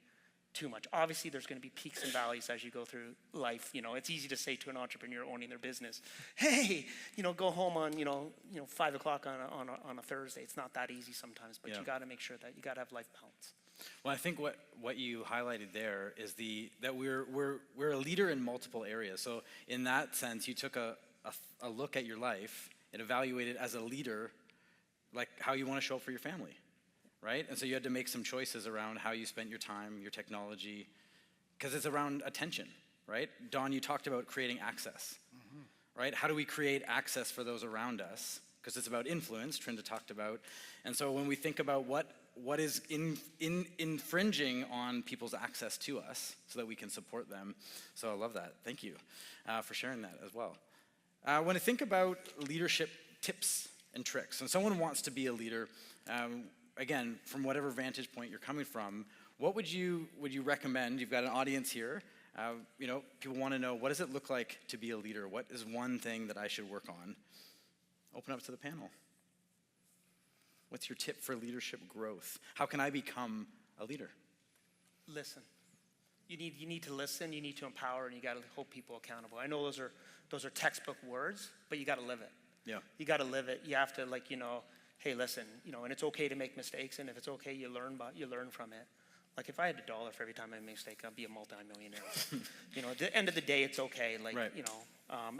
too much. Obviously, there's going to be peaks and valleys as you go through life. It's easy to say to an entrepreneur owning their business, hey, go home on 5 o'clock on a Thursday. It's not that easy sometimes, but you got to make sure that you got to have life balance. Well, I think what you highlighted there is that we're a leader in multiple areas. So in that sense, you took a look at your life and evaluated as a leader, like how you want to show up for your family, right? And so you had to make some choices around how you spent your time, your technology, because it's around attention, right? Don, you talked about creating access, right? How do we create access for those around us? Because it's about influence, Trinda talked about. And so when we think about what is infringing on people's access to us so that we can support them. So I love that. Thank you for sharing that as well. When I think about leadership tips and tricks, and someone wants to be a leader, again, from whatever vantage point you're coming from, what would you recommend? You've got an audience here. People want to know, what does it look like to be a leader? What is one thing that I should work on? Open up to the panel. What's your tip for leadership growth? How can I become a leader? Listen. You need to listen, you need to empower, and you got to hold people accountable. I know those are textbook words, but you got to live it. Yeah. You got to live it. You have to, hey, listen, and it's okay to make mistakes, and if it's okay, you learn from it. Like, if I had $1 for every time I make a mistake, I'd be a multimillionaire. At the end of the day, it's okay. Right.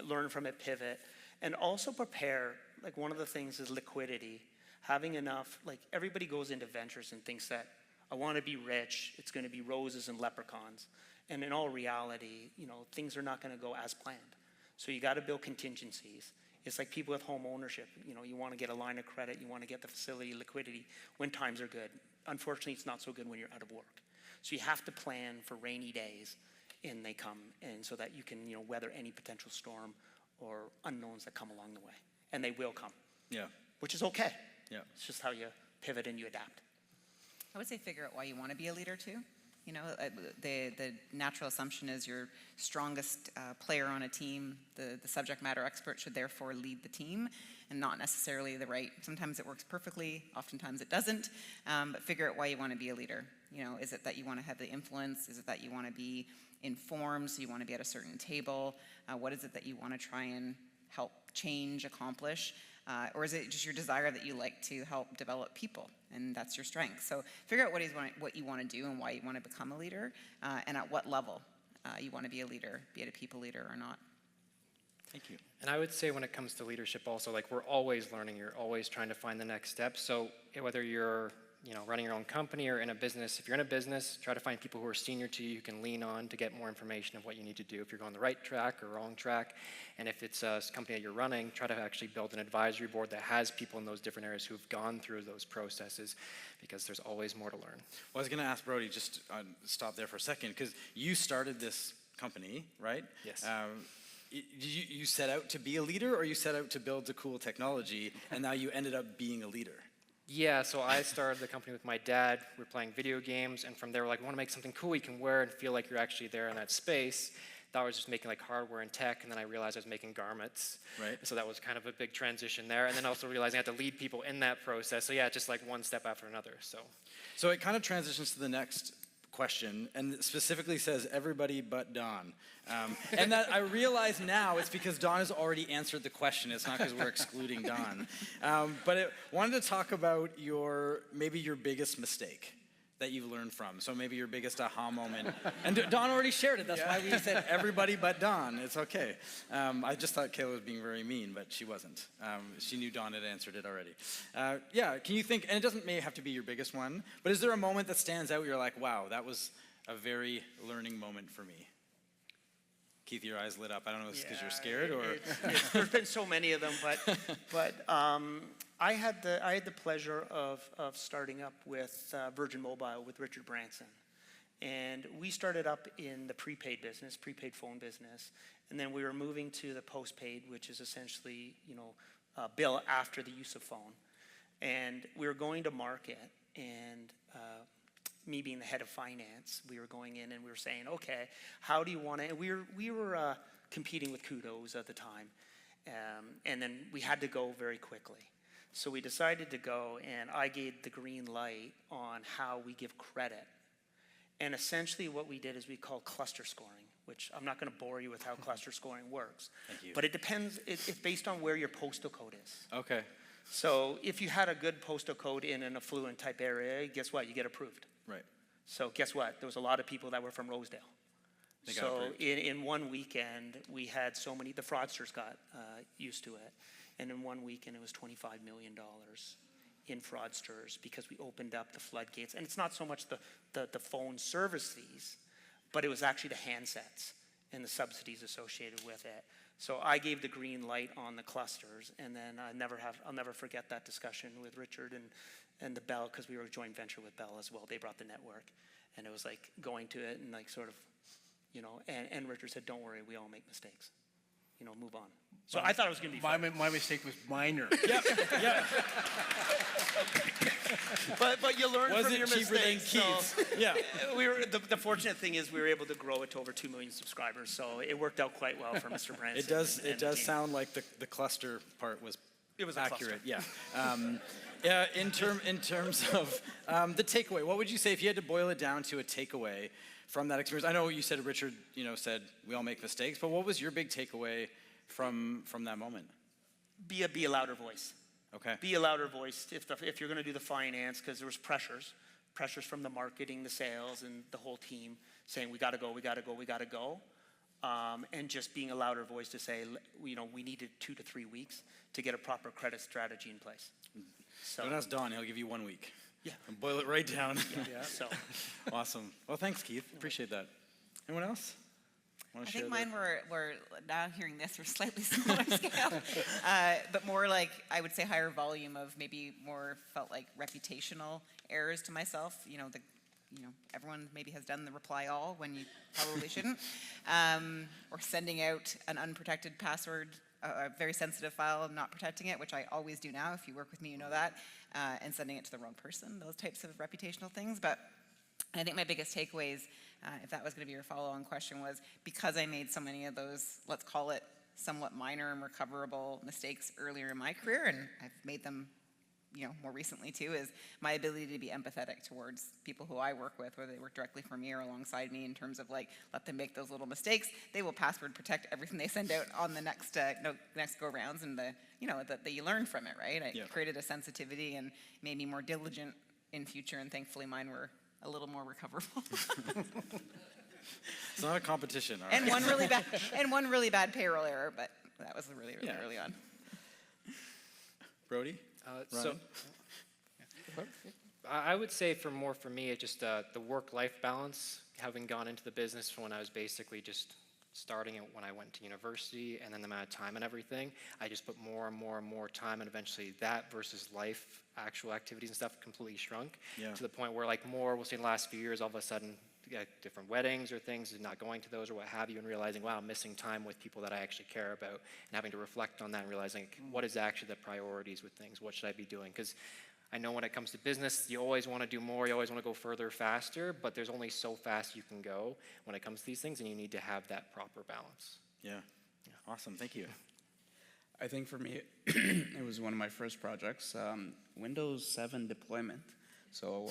Learn from it, pivot, and also prepare. Like, one of the things is liquidity, having enough. Like, everybody goes into ventures and thinks that I want to be rich. It's going to be roses and leprechauns, and in all reality, things are not going to go as planned. So you got to build contingencies. It's like people with home ownership. You want to get a line of credit. You want to get the facility liquidity when times are good. Unfortunately, it's not so good when you're out of work. So you have to plan for rainy days, and they come, and so that you can weather any potential storm or unknowns that come along the way, and they will come. Yeah. Which is okay. Yeah. It's just how you pivot and you adapt. I would say figure out why you want to be a leader too. You know, the natural assumption is your strongest player on a team, the subject matter expert, should therefore lead the team, and not necessarily the right. Sometimes it works perfectly, oftentimes it doesn't, but figure out why you want to be a leader. You know, is it that you want to have the influence? Is it that you want to be informed, so you want to be at a certain table? What is it that you want to try and help change, accomplish? Or is it just your desire that you like to help develop people, and that's your strength? So figure out what you want to do and why you want to become a leader, and at what level you want to be a leader, be it a people leader or not. Thank you. And I would say when it comes to leadership also, like we're always learning, you're always trying to find the next step. So whether you're running your own company or in a business, if you're in a business, try to find people who are senior to you can lean on to get more information of what you need to do if you're going the right track or wrong track. And if it's a company that you're running, try to actually build an advisory board that has people in those different areas who've gone through those processes, because there's always more to learn. Well, I was going to ask Brodie, just stop there for a second, because you started this company, right? Yes. You set out to be a leader, or you set out to build the cool technology, and now you ended up being a leader? Yeah, so I started the company with my dad. We were playing video games, and from there we're like, we want to make something cool you can wear and feel like you're actually there in that space. Thought I was just making like hardware and tech, and then I realized I was making garments. Right. So that was kind of a big transition there, and then also realizing I had to lead people in that process. So yeah, just like one step after another. So it kind of transitions to the next question, and it specifically says everybody but Don. And that I realize now it's because Don has already answered the question. It's not because we're excluding Don. But wanted to talk about maybe your biggest mistake that you've learned from. So maybe your biggest aha moment. And Don already shared it. That's why we said everybody but Don. It's okay. I just thought Kayla was being very mean, but she wasn't. She knew Don had answered it already. Yeah, can you think, and it may have to be your biggest one, but is there a moment that stands out where you're like, wow, that was a very learning moment for me? Keith, your eyes lit up. I don't know if it's because you're scared or... There's been so many of them, but I had the pleasure of starting up with Virgin Mobile with Richard Branson. And we started up in the prepaid phone business. And then we were moving to the postpaid, which is essentially, bill after the use of phone. And we were going to market, and me being the head of finance, we were going in and we were saying, okay, how do you want to, and we were competing with Kudos at the time. And then we had to go very quickly. So we decided to go, and I gave the green light on how we give credit. And essentially what we did is we call cluster scoring, which I'm not going to bore you with how cluster scoring works. Thank you. But it depends, it's based on where your postal code is. Okay. So if you had a good postal code in an affluent type area, guess what? You get approved. Right. So guess what? There was a lot of people that were from Rosedale. They got So approved. in one weekend, we had so many, the fraudsters got used to it. And in one weekend, it was $25 million in fraudsters because we opened up the floodgates. And it's not so much the phone service fees, but it was actually the handsets and the subsidies associated with it. So I gave the green light on the clusters, and then I'll never forget that discussion with Richard and the Bell, because we were a joint venture with Bell as well. They brought the network, and it was like going to it and like sort of, and Richard said, don't worry, we all make mistakes. Move on. So I thought it was going to be fun. My mistake was minor. Yep. But you learn Was from it your cheaper than mistakes. Keith's? So Yeah. the fortunate thing is we were able to grow it to over 2 million subscribers. So it worked out quite well for Mr. Branson. It does sound like the cluster part was accurate. Cluster. Yeah. In terms of the takeaway, what would you say if you had to boil it down to a takeaway from that experience? I know you said Richard, said we all make mistakes, but what was your big takeaway from that moment? Be a louder voice. Okay. Be a louder voice if you're going to do the finance, because there was pressures from the marketing, the sales, and the whole team saying we got to go. And just being a louder voice to say, we needed 2 to 3 weeks to get a proper credit strategy in place. So Don't ask Don; he'll give you 1 week. Yeah. And boil it right down. Yeah. So Awesome. Well, thanks, Keith. Appreciate that. Anyone else? I think mine were now hearing this, were slightly smaller scale, but more like, I would say, higher volume of maybe more felt like reputational errors to myself. Everyone maybe has done the reply all when you probably shouldn't, or sending out an unprotected password, a very sensitive file, and not protecting it, which I always do now. If you work with me, you know that, and sending it to the wrong person. Those types of reputational things, but And I think my biggest takeaways, if that was going to be your follow-on question, was because I made so many of those, let's call it somewhat minor and recoverable mistakes earlier in my career, and I've made them, more recently too, is my ability to be empathetic towards people who I work with, whether they work directly for me or alongside me, in terms of let them make those little mistakes. They will password protect everything they send out on the next go rounds, and that you learn from it, right? I created a sensitivity and made me more diligent in future, and thankfully mine were a little more recoverable. It's not a competition, all and right? one really bad payroll error, but that was really early on. Brodie? So I would say for me, it's just the work-life balance, having gone into the business from when I was basically just starting it when I went to university, and then the amount of time and everything, I just put more and more and more time, and eventually that versus life, actual activities and stuff completely shrunk to the point where we'll say in the last few years, all of a sudden, different weddings or things, and not going to those or what have you, and realizing, wow, I'm missing time with people that I actually care about, and having to reflect on that and realizing what is actually the priorities with things, what should I be doing? Because I know when it comes to business, you always want to do more, you always want to go further, faster, but there's only so fast you can go when it comes to these things, and you need to have that proper balance. Yeah. Awesome, thank you. I think for me, it was one of my first projects, Windows 7 deployment. So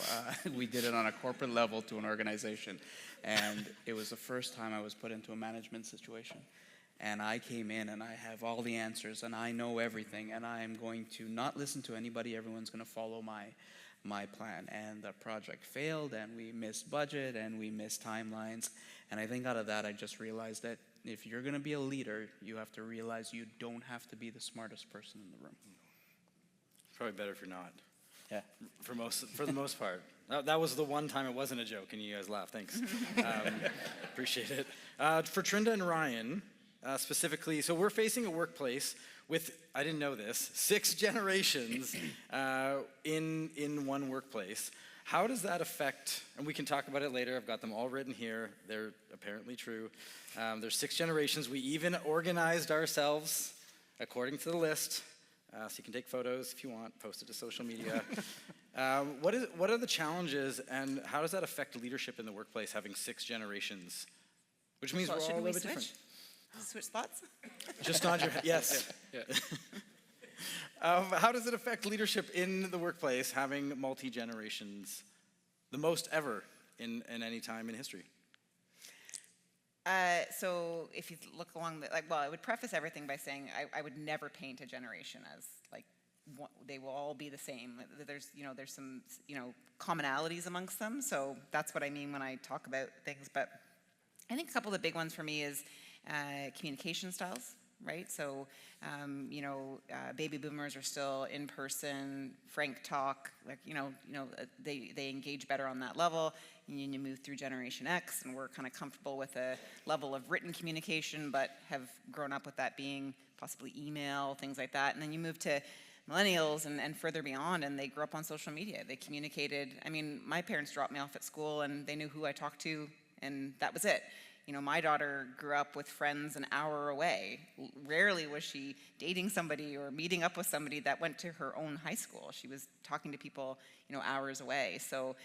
we did it on a corporate level to an organization, and it was the first time I was put into a management situation. And I came in and I have all the answers and I know everything, and I am going to not listen to anybody. Everyone's going to follow my plan. And the project failed, and we missed budget, and we missed timelines. And I think out of that, I just realized that if you're going to be a leader, you have to realize you don't have to be the smartest person in the room. Probably better if you're not. Yeah. For the most part. That was the one time it wasn't a joke, and you guys laughed. Thanks. Appreciate it. For Trinda and Ryan, specifically, so we're facing a workplace with, I didn't know this, 6 generations in one workplace. How does that affect, and we can talk about it later, I've got them all written here, they're apparently true. There's 6 generations. We even organized ourselves according to the list. So you can take photos if you want, post it to social media. What are the challenges, and how does that affect leadership in the workplace, having 6 generations? Which means we're all a little bit different. Switch spots? Just nod your head. Yes. Yeah. How does it affect leadership in the workplace, having multi-generations, the most ever in any time in history? So if you look along I would preface everything by saying I would never paint a generation as they will all be the same. There's some commonalities amongst them. So that's what I mean when I talk about things. But I think a couple of the big ones for me is communication styles, right? So baby boomers are still in person, frank talk, they engage better on that level. And you move through Generation X, and we're kind of comfortable with a level of written communication, but have grown up with that being possibly email, things like that. And then you move to millennials and further beyond, and they grew up on social media. They communicated. I mean, my parents dropped me off at school, and they knew who I talked to, and that was it. My daughter grew up with friends an hour away. Rarely was she dating somebody or meeting up with somebody that went to her own high school. She was talking to people, hours away. So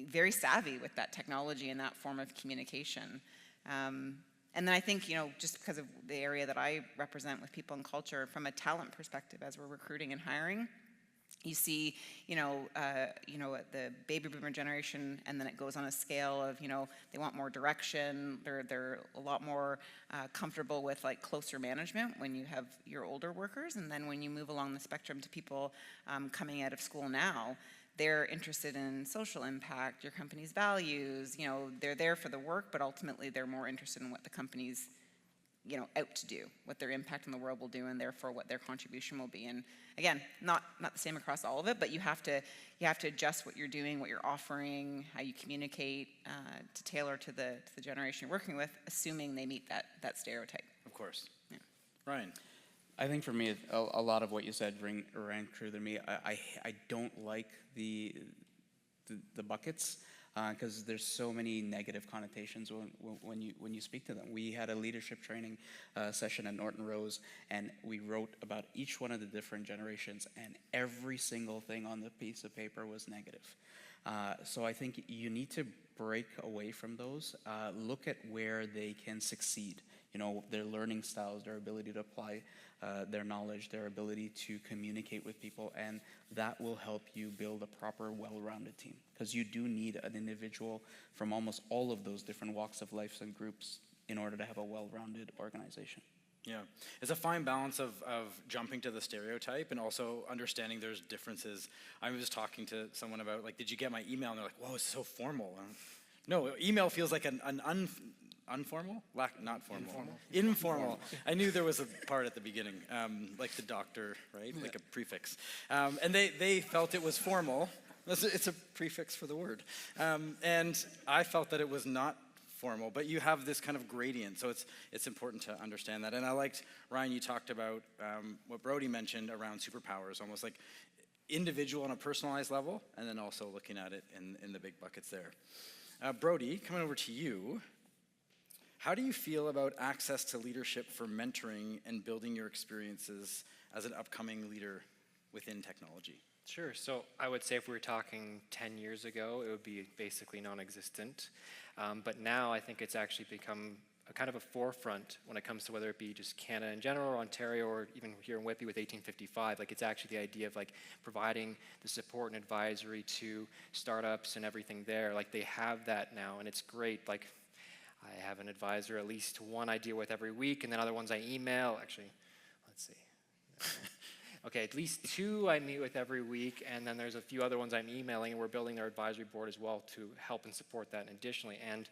very savvy with that technology and that form of communication. And then I think, just because of the area that I represent with people and culture, from a talent perspective, as we're recruiting and hiring, you see, the baby boomer generation, and then it goes on a scale of, they want more direction. They're a lot more comfortable with closer management when you have your older workers. And then when you move along the spectrum to people coming out of school now, they're interested in social impact, your company's values. They're there for the work, but ultimately they're more interested in what the company's out to do, what their impact on the world will do, and therefore what their contribution will be. And again, not the same across all of it, but you have to adjust what you're doing, what you're offering, how you communicate to tailor to the generation you're working with, assuming they meet that stereotype. Of course. Yeah. Ryan. I think for me, a lot of what you said rang true to me. I don't like the buckets, because there's so many negative connotations when you speak to them. We had a leadership training session at Norton Rose, and we wrote about each one of the different generations, and every single thing on the piece of paper was negative. So I think you need to break away from those, look at where they can succeed. You know, their learning styles, their ability to apply their knowledge, their ability to communicate with people, and that will help you build a proper, well-rounded team. Because you do need an individual from almost all of those different walks of life and groups in order to have a well-rounded organization. Yeah, it's a fine balance of jumping to the stereotype and also understanding there's differences. I was talking to someone about, like, did you get my email? And they're like, whoa, it's so formal. No, email feels like an unformal? Not formal. Informal. I knew there was a part at the beginning, like the doctor, right? Yeah. Like a prefix. And they felt it was formal. It's a prefix for the word. And I felt that it was not formal, but you have this kind of gradient, so it's important to understand that. And I liked, Ryan, you talked about what Brodie mentioned around superpowers, almost like individual on a personalized level, and then also looking at it in the big buckets there. Brodie, coming over to you, how do you feel about access to leadership for mentoring and building your experiences as an upcoming leader within technology? Sure. So I would say if we were talking 10 years ago, it would be basically non-existent. But now I think it's actually become a kind of a forefront when it comes to whether it be just Canada in general, or Ontario, or even here in Whitby with 1855. Like, it's actually the idea of like providing the support and advisory to startups and everything there. Like, they have that now, and it's great. Like, I have an advisor, at least one I deal with every week, and then other ones I email. Actually, let's see. Okay, at least 2 I meet with every week, and then there's a few other ones I'm emailing, and we're building their advisory board as well to help and support that additionally. And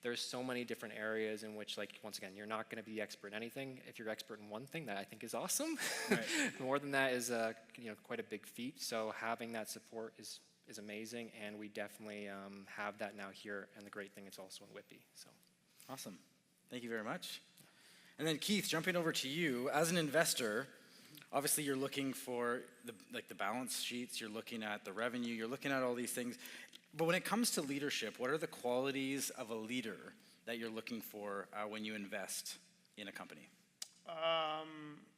there's so many different areas in which, like, once again, you're not going to be expert in anything. If you're expert in one thing, that I think is awesome. Right. More than that is quite a big feat. So having that support is amazing, and we definitely have that now here. And the great thing, it's also in Whitby. So awesome. Thank you very much. And then Keith, jumping over to you, as an investor, obviously you're looking for the balance sheets, you're looking at the revenue, you're looking at all these things. But when it comes to leadership, what are the qualities of a leader that you're looking for when you invest in a company?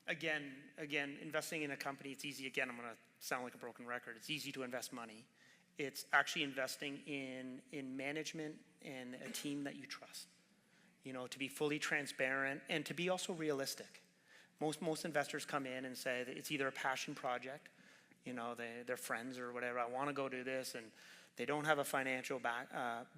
Again, investing in a company, it's easy. Again, I'm going to sound like a broken record. It's easy to invest money. It's actually investing in management and a team that you trust. You know, to be fully transparent and to be also realistic. Most investors come in and say that it's either a passion project, you know, they're friends or whatever. I want to go do this, and they don't have a financial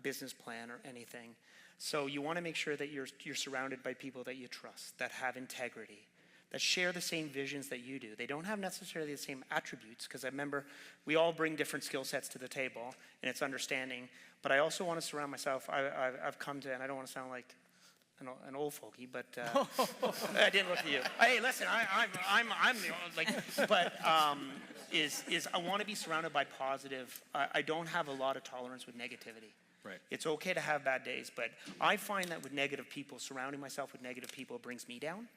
business plan or anything. So you want to make sure that you're surrounded by people that you trust, that have integrity, that share the same visions that you do. They don't have necessarily the same attributes, because I remember we all bring different skill sets to the table, and it's understanding. But I also want to surround myself. I've come to, and I don't want to sound like an old fogey, but I didn't look at you. Hey, listen, I'm the old, like, but is I want to be surrounded by positive. I don't have a lot of tolerance with negativity. Right. It's okay to have bad days, but I find that with negative people, surrounding myself with negative people brings me down,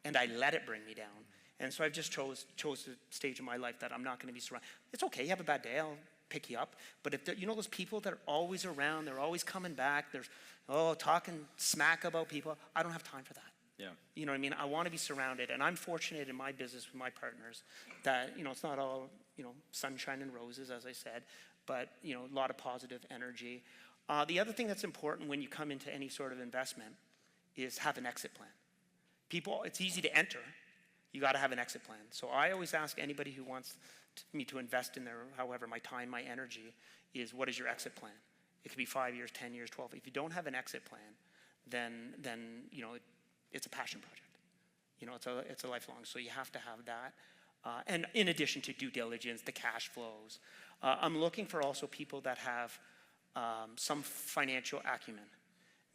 and I let it bring me down. And so I've just chose the stage of my life that I'm not going to be surrounded. It's okay, you have a bad day, I'll pick you up. But if you know those people that are always around, they're always coming back, there's talking smack about people, I don't have time for that. Yeah. You know what I mean? I want to be surrounded, and I'm fortunate in my business with my partners that, you know, it's not all, you know, sunshine and roses, as I said, but, you know, a lot of positive energy. The other thing that's important when you come into any sort of investment is have an exit plan. People, it's easy to enter. You got to have an exit plan. So I always ask anybody who wants me to invest in their, however, my time, my energy, is what is your exit plan? It could be 5 years, 10 years, 12. If you don't have an exit plan, then you know, it's a passion project. You know, it's a lifelong. So you have to have that. And in addition to due diligence, the cash flows. I'm looking for also people that have some financial acumen,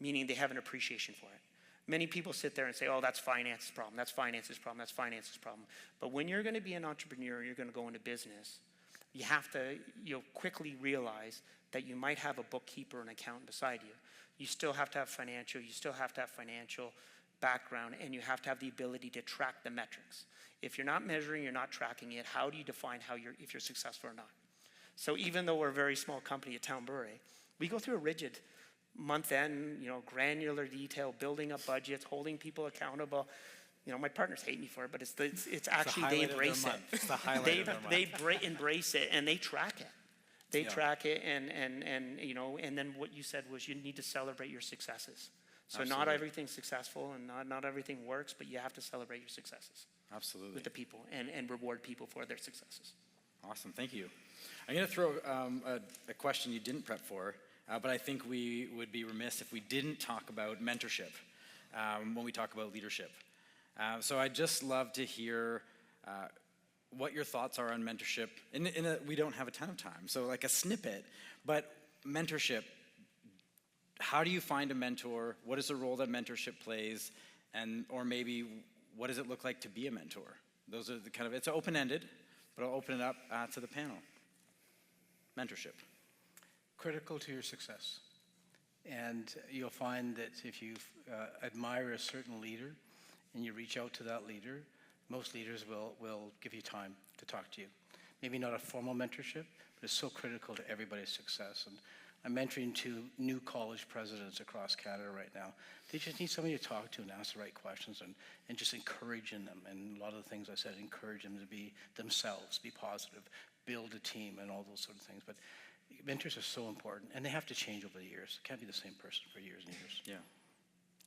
meaning they have an appreciation for it. Many people sit there and say, oh, that's finance's problem, that's finance's problem, that's finance's problem. But when you're going to be an entrepreneur, you're going to go into business, you have to, you'll quickly realize that you might have a bookkeeper and accountant beside you. You still have to have financial background, and you have to have the ability to track the metrics. If you're not measuring, you're not tracking it, how do you define if you're successful or not? So even though we're a very small company at Town Brewery, we go through a rigid month-end, you know, granular detail, building up budgets, holding people accountable. You know, my partners hate me for it, but it's actually, they embrace it. It's the highlight of their month. They embrace it, and they track it. They track it, and you know, and then what you said was you need to celebrate your successes. So not everything's successful, and not everything works, but you have to celebrate your successes. Absolutely. With the people, and reward people for their successes. Awesome, thank you. I'm going to throw a question you didn't prep for, but I think we would be remiss if we didn't talk about mentorship when we talk about leadership. So I'd just love to hear what your thoughts are on mentorship. We don't have a ton of time, so like a snippet, but mentorship. How do you find a mentor? What is the role that mentorship plays? Or maybe what does it look like to be a mentor? Those are the kind of, it's open-ended, but I'll open it up to the panel. Mentorship. Critical to your success. And you'll find that if you admire a certain leader and you reach out to that leader, most leaders will give you time to talk to you. Maybe not a formal mentorship, but it's so critical to everybody's success. And I'm mentoring 2 new college presidents across Canada right now. They just need somebody to talk to and ask the right questions and just encouraging them. And a lot of the things I said, encourage them to be themselves, be positive, build a team, and all those sort of things. But mentors are so important, and they have to change over the years. It can't be the same person for years and years. Yeah.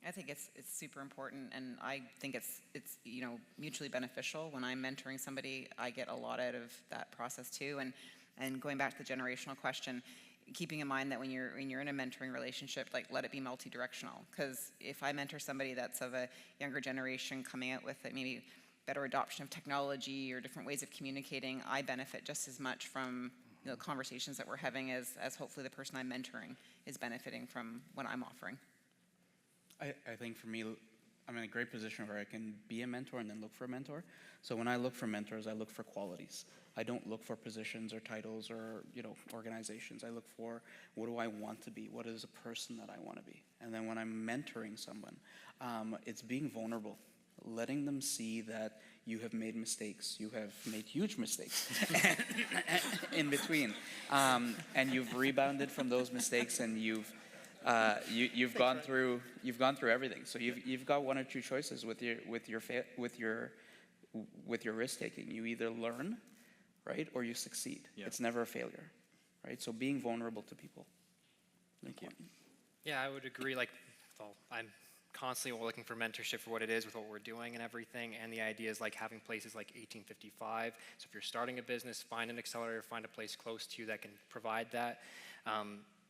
I think it's super important, and I think it's you know, mutually beneficial. When I'm mentoring somebody, I get a lot out of that process too. And going back to the generational question, keeping in mind that when you're in a mentoring relationship, like, let it be multi-directional. Because if I mentor somebody that's of a younger generation coming out with maybe better adoption of technology or different ways of communicating, I benefit just as much from, you know, conversations that we're having as hopefully the person I'm mentoring is benefiting from what I'm offering. I think for me, I'm in a great position where I can be a mentor and then look for a mentor. So when I look for mentors, I look for qualities. I don't look for positions or titles or, you know, organizations. I look for, what do I want to be? What is a person that I want to be? And then when I'm mentoring someone, it's being vulnerable, letting them see that you have made mistakes. You have made huge mistakes in between, and you've rebounded from those mistakes, and you've gone through everything. So you've got 1 or 2 choices with your risk taking. You either learn, right, or you succeed. Yeah. It's never a failure, right? So being vulnerable to people. Thank you. Yeah, I would agree. Like, well, I'm constantly looking for mentorship for what it is with what we're doing and everything, and the idea is like having places like 1855. So if you're starting a business, find an accelerator, find a place close to you that can provide that.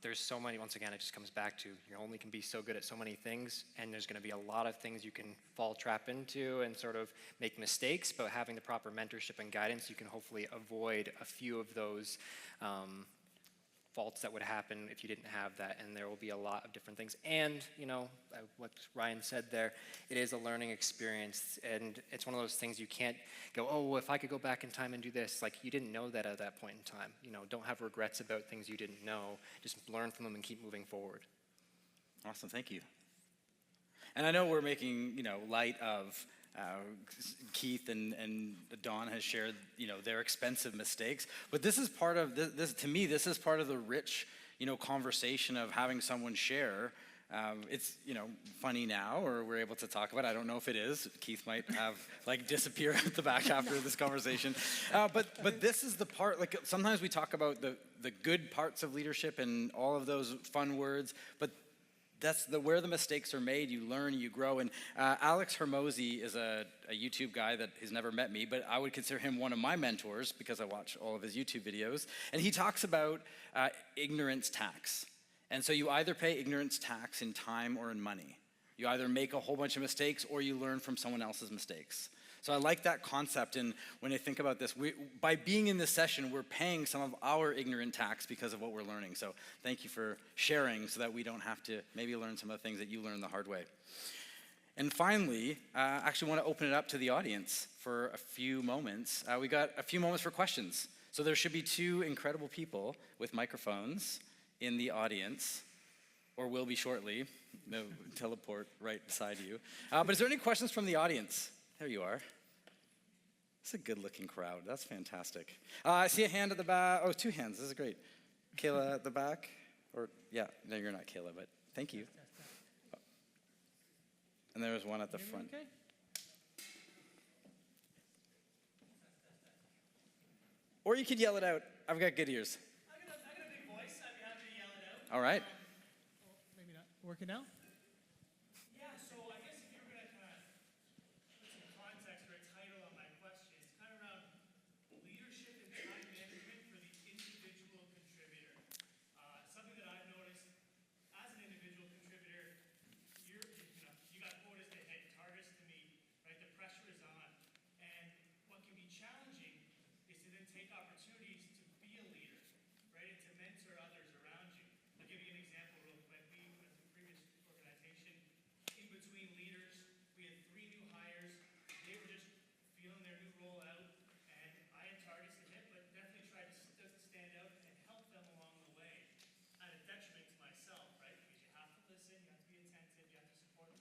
There's so many, once again, it just comes back to you only can be so good at so many things, and there's going to be a lot of things you can fall trap into and sort of make mistakes, but having the proper mentorship and guidance, you can hopefully avoid a few of those faults that would happen if you didn't have that, and there will be a lot of different things. And, you know, what Ryan said there, it is a learning experience, and it's one of those things you can't go, oh, if I could go back in time and do this. Like, you didn't know that at that point in time. You know, don't have regrets about things you didn't know. Just learn from them and keep moving forward. Awesome, thank you. And I know we're making, you know, light of Keith and Dawn has shared, you know, their expensive mistakes, but this is part of this. To me, this is part of the rich, you know, conversation of having someone share. It's, you know, funny now, or we're able to talk about it. I don't know if it is. Keith might have like disappear at the back after this conversation, but this is the part. Like, sometimes we talk about the good parts of leadership and all of those fun words, but that's where the mistakes are made. You learn, you grow. And Alex Hermosi is a YouTube guy that has never met me, but I would consider him one of my mentors because I watch all of his YouTube videos. And he talks about ignorance tax. And so you either pay ignorance tax in time or in money. You either make a whole bunch of mistakes or you learn from someone else's mistakes. So I like that concept, and when I think about this, by being in this session, we're paying some of our ignorant tax because of what we're learning. So thank you for sharing so that we don't have to maybe learn some of the things that you learned the hard way. And finally, I actually want to open it up to the audience for a few moments. We got a few moments for questions. So there should be 2 incredible people with microphones in the audience, or will be shortly. They'll teleport right beside you. But is there any questions from the audience? There you are. It's a good-looking crowd. That's fantastic. I see a hand at the back. Oh, 2 hands. This is great. Kayla at the back. Or, yeah, no, you're not Kayla, but thank you. And there was one at the front. Okay. Or you could yell it out. I've got good ears. All right. Maybe not working now. Yeah, so I guess if you were going to kind of put some context or a title on my question, it's kind of around leadership and time management for the individual contributor. Something that I've noticed as an individual contributor, you got quotas to hit, targets to meet, right? The pressure is on. And what can be challenging is to then take opportunities to be a leader, right? And to mentor others around you. I'll give you an example real quick. We, as a previous organization, in between leaders, we had 3 new hires. They were just feeling their new role out, and I had targets to hit, but definitely tried to stand out and help them along the way at a detriment to myself, right? Because you have to listen, you have to be attentive, you have to support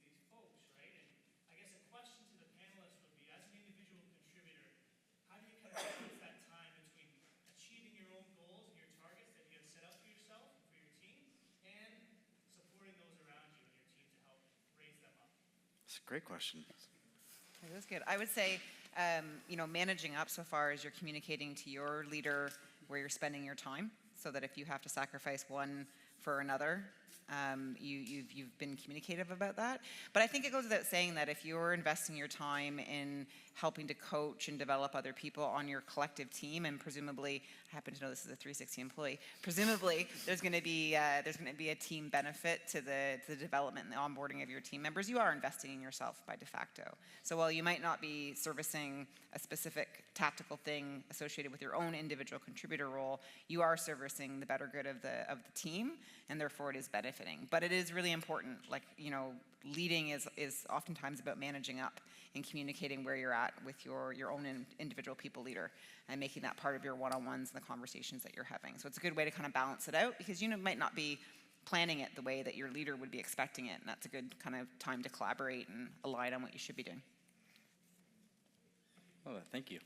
these folks, right? And I guess a question to the panelists would be, as an individual contributor, how do you kind of balance that time between achieving your own goals and your targets that you have set up for yourself and for your team, and supporting those around you and your team to help raise them up? That's a great question. Okay, that's good. I would say, managing up so far as you're communicating to your leader where you're spending your time, so that if you have to sacrifice one for another, you've been communicative about that. But I think it goes without saying that if you're investing your time in helping to coach and develop other people on your collective team, and presumably, I happen to know this is a 360 employee, presumably there's going to be a team benefit to the development and the onboarding of your team members. You are investing in yourself by de facto. So while you might not be servicing a specific tactical thing associated with your own individual contributor role, you are servicing the better good of the team, and therefore it is benefiting. But it is really important, leading is oftentimes about managing up and communicating where you're at with your own individual people leader, and making that part of your one-on-ones and the conversations that you're having. So it's a good way to kind of balance it out, because you might not be planning it the way that your leader would be expecting it, and that's a good kind of time to collaborate and align on what you should be doing. Oh, thank you.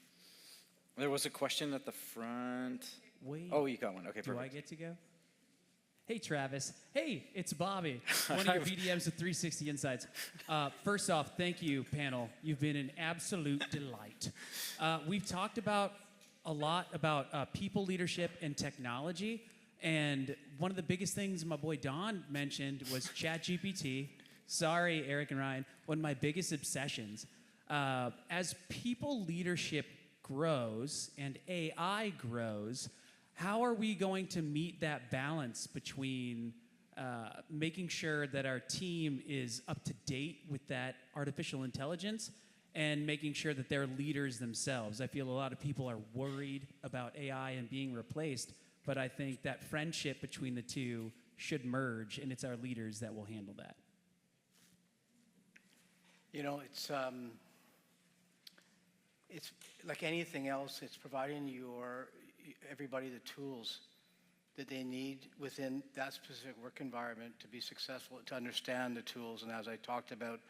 There was a question at the front. Wait. Oh, you got one. Okay, Do perfect. I get to go? Hey, Travis. Hey, it's Bobby, one of your BDMs at 360 Insights. First off, thank you, panel. You've been an absolute delight. We've talked a lot about people leadership and technology, and one of the biggest things my boy Don mentioned was ChatGPT. Sorry, Eric and Ryan. One of my biggest obsessions. As people leadership grows and AI grows, how are we going to meet that balance between making sure that our team is up to date with that artificial intelligence and making sure that they're leaders themselves? I feel a lot of people are worried about AI and being replaced, but I think that friendship between the two should merge, and it's our leaders that will handle that. It's like anything else, it's providing everybody the tools that they need within that specific work environment to be successful, to understand the tools. And as I talked about,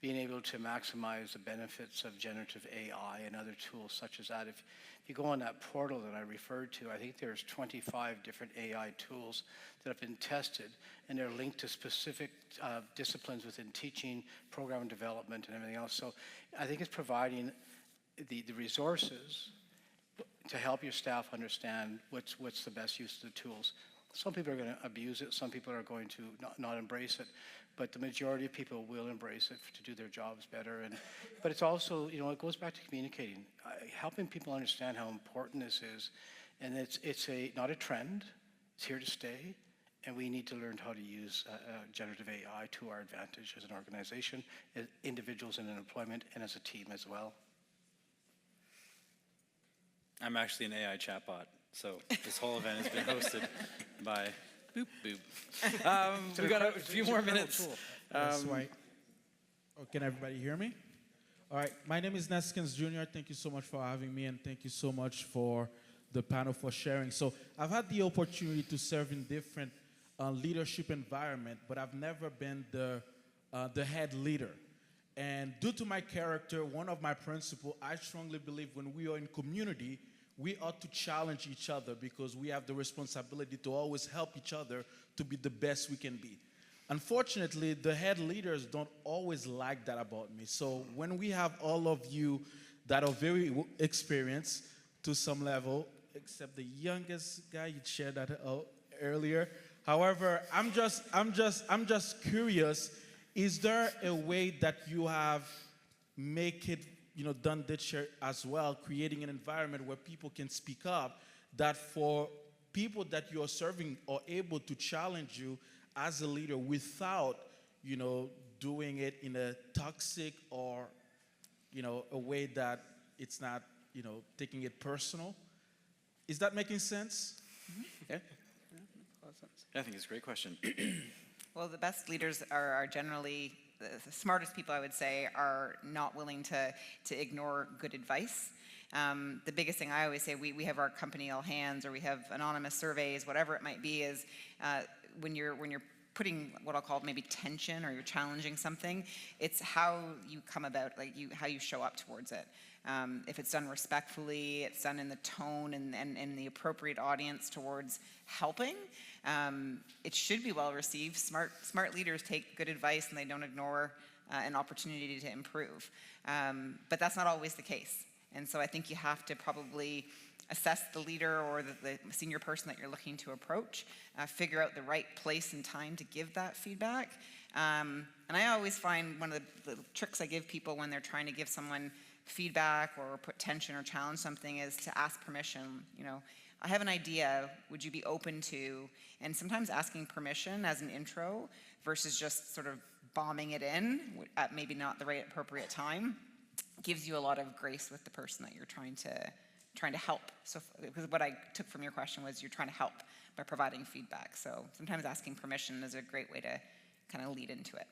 being able to maximize the benefits of generative AI and other tools such as that. If you go on that portal that I referred to, I think there's 25 different AI tools that have been tested, and they're linked to specific disciplines within teaching, program development, and everything else. So I think it's providing the resources to help your staff understand what's the best use of the tools. Some people are going to abuse it, some people are going to not embrace it, but the majority of people will embrace it to do their jobs better. But it's also, it goes back to communicating, helping people understand how important this is. And it's not a trend, it's here to stay, and we need to learn how to use generative AI to our advantage as an organization, as individuals in an employment, and as a team as well. I'm actually an AI chatbot, so this whole event has been hosted by Boop Boop. We got a few more minutes. That's right. Oh, can everybody hear me? All right. My name is Neskins Jr. Thank you so much for having me, and thank you so much for the panel for sharing. So I've had the opportunity to serve in different leadership environment, but I've never been the head leader. And due to my character, one of my principles, I strongly believe when we are in community, we ought to challenge each other because we have the responsibility to always help each other to be the best we can be. Unfortunately, the head leaders don't always like that about me. So when we have all of you that are very experienced to some level, except the youngest guy, you share that, earlier. However, I'm just curious. Is there a way that you have make it, done this year as well, creating an environment where people can speak up, that for people that you're serving are able to challenge you as a leader without, doing it in a toxic or, a way that it's not, taking it personal? Is that making sense? Yeah. Yeah, I think it's a great question. Well, the best leaders are generally, the smartest people, I would say, are not willing to ignore good advice. The biggest thing I always say, we have our company all hands, or we have anonymous surveys, whatever it might be, is when you're putting what I'll call maybe tension, or you're challenging something, it's how you come about, how you show up towards it. If it's done respectfully, it's done in the tone and the appropriate audience towards helping, it should be well received. Smart leaders take good advice and they don't ignore an opportunity to improve. But that's not always the case. And so I think you have to probably assess the leader or the senior person that you're looking to approach, figure out the right place and time to give that feedback. And I always find one of the tricks I give people when they're trying to give someone feedback or put tension or challenge something is to ask permission. I have an idea, would you be open to? And sometimes asking permission as an intro versus just sort of bombing it in at maybe not the right appropriate time gives you a lot of grace with the person that you're trying to help. So because what I took from your question was you're trying to help by providing feedback. So sometimes asking permission is a great way to kind of lead into it.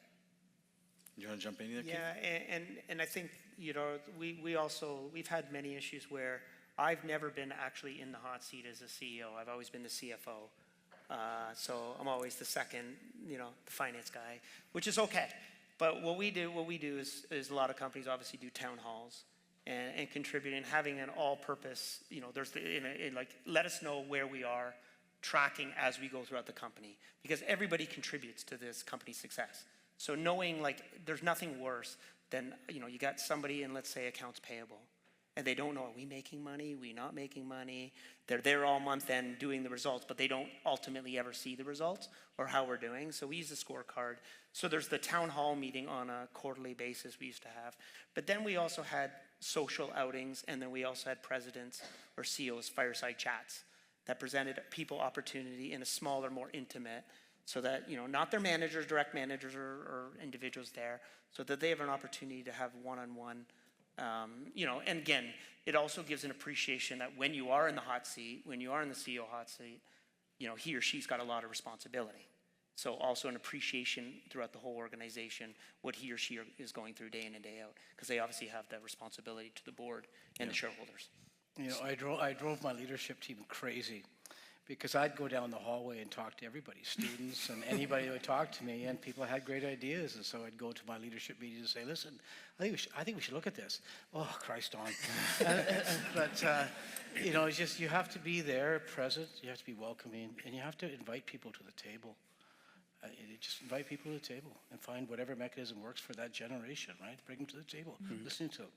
You want to jump in there, Keith? Yeah, and I think, we've had many issues where I've never been actually in the hot seat as a CEO. I've always been the CFO. So I'm always the second, the finance guy, which is okay. But what we do is a lot of companies obviously do town halls and contribute and having an all-purpose, there's let us know where we are tracking as we go throughout the company, because everybody contributes to this company's success. So knowing there's nothing worse than, you got somebody in, let's say, accounts payable, and they don't know, are we making money? Are we not making money? They're there all month end doing the results, but they don't ultimately ever see the results or how we're doing. So we use the scorecard. So there's the town hall meeting on a quarterly basis we used to have. But then we also had social outings, and then we also had presidents or CEOs fireside chats that presented people opportunity in a smaller, more intimate, so that, not their managers, direct managers or individuals there, so that they have an opportunity to have one-on-one, and again, it also gives an appreciation that when you are in the hot seat, when you are in the CEO hot seat, he or she's got a lot of responsibility. So also an appreciation throughout the whole organization, what he or she is going through day in and day out, because they obviously have that responsibility to the board and the shareholders. I drove my leadership team crazy, because I'd go down the hallway and talk to everybody, students and anybody that would talk to me, and people had great ideas. And so I'd go to my leadership meeting and say, listen, I think we should look at this. Oh, Christ on. But it's just, you have to be there, present, you have to be welcoming, and you have to invite people to the table. You just invite people to the table and find whatever mechanism works for that generation, right? Bring them to the table, listening to them.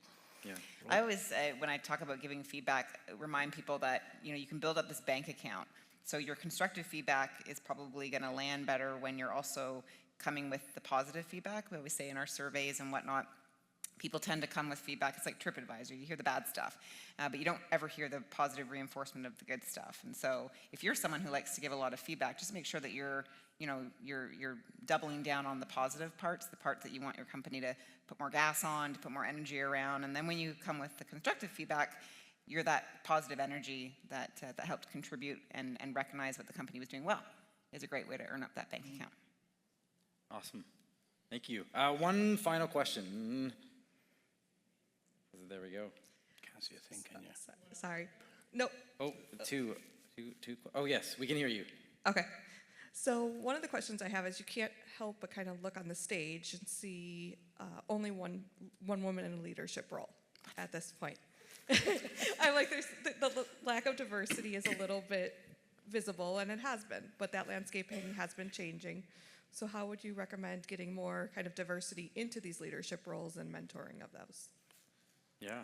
Yeah. I always, when I talk about giving feedback, remind people that, you can build up this bank account. So your constructive feedback is probably going to land better when you're also coming with the positive feedback. We always say in our surveys and whatnot, people tend to come with feedback. It's like TripAdvisor. You hear the bad stuff, but you don't ever hear the positive reinforcement of the good stuff. And so if you're someone who likes to give a lot of feedback, just make sure that you're doubling down on the positive parts, the parts that you want your company to put more gas on, to put more energy around. And then when you come with the constructive feedback, you're that positive energy that helped contribute and recognize what the company was doing well. Is a great way to earn up that bank account. Awesome. Thank you. One final question. There we go. Can't see a thing, can you? Sorry. No. Oh, two. Oh, yes, we can hear you. Okay. So one of the questions I have is you can't help but kind of look on the stage and see only one woman in a leadership role at this point. I'm like, there's the lack of diversity is a little bit visible, and it has been, but that landscaping has been changing. So how would you recommend getting more kind of diversity into these leadership roles and mentoring of those? Yeah.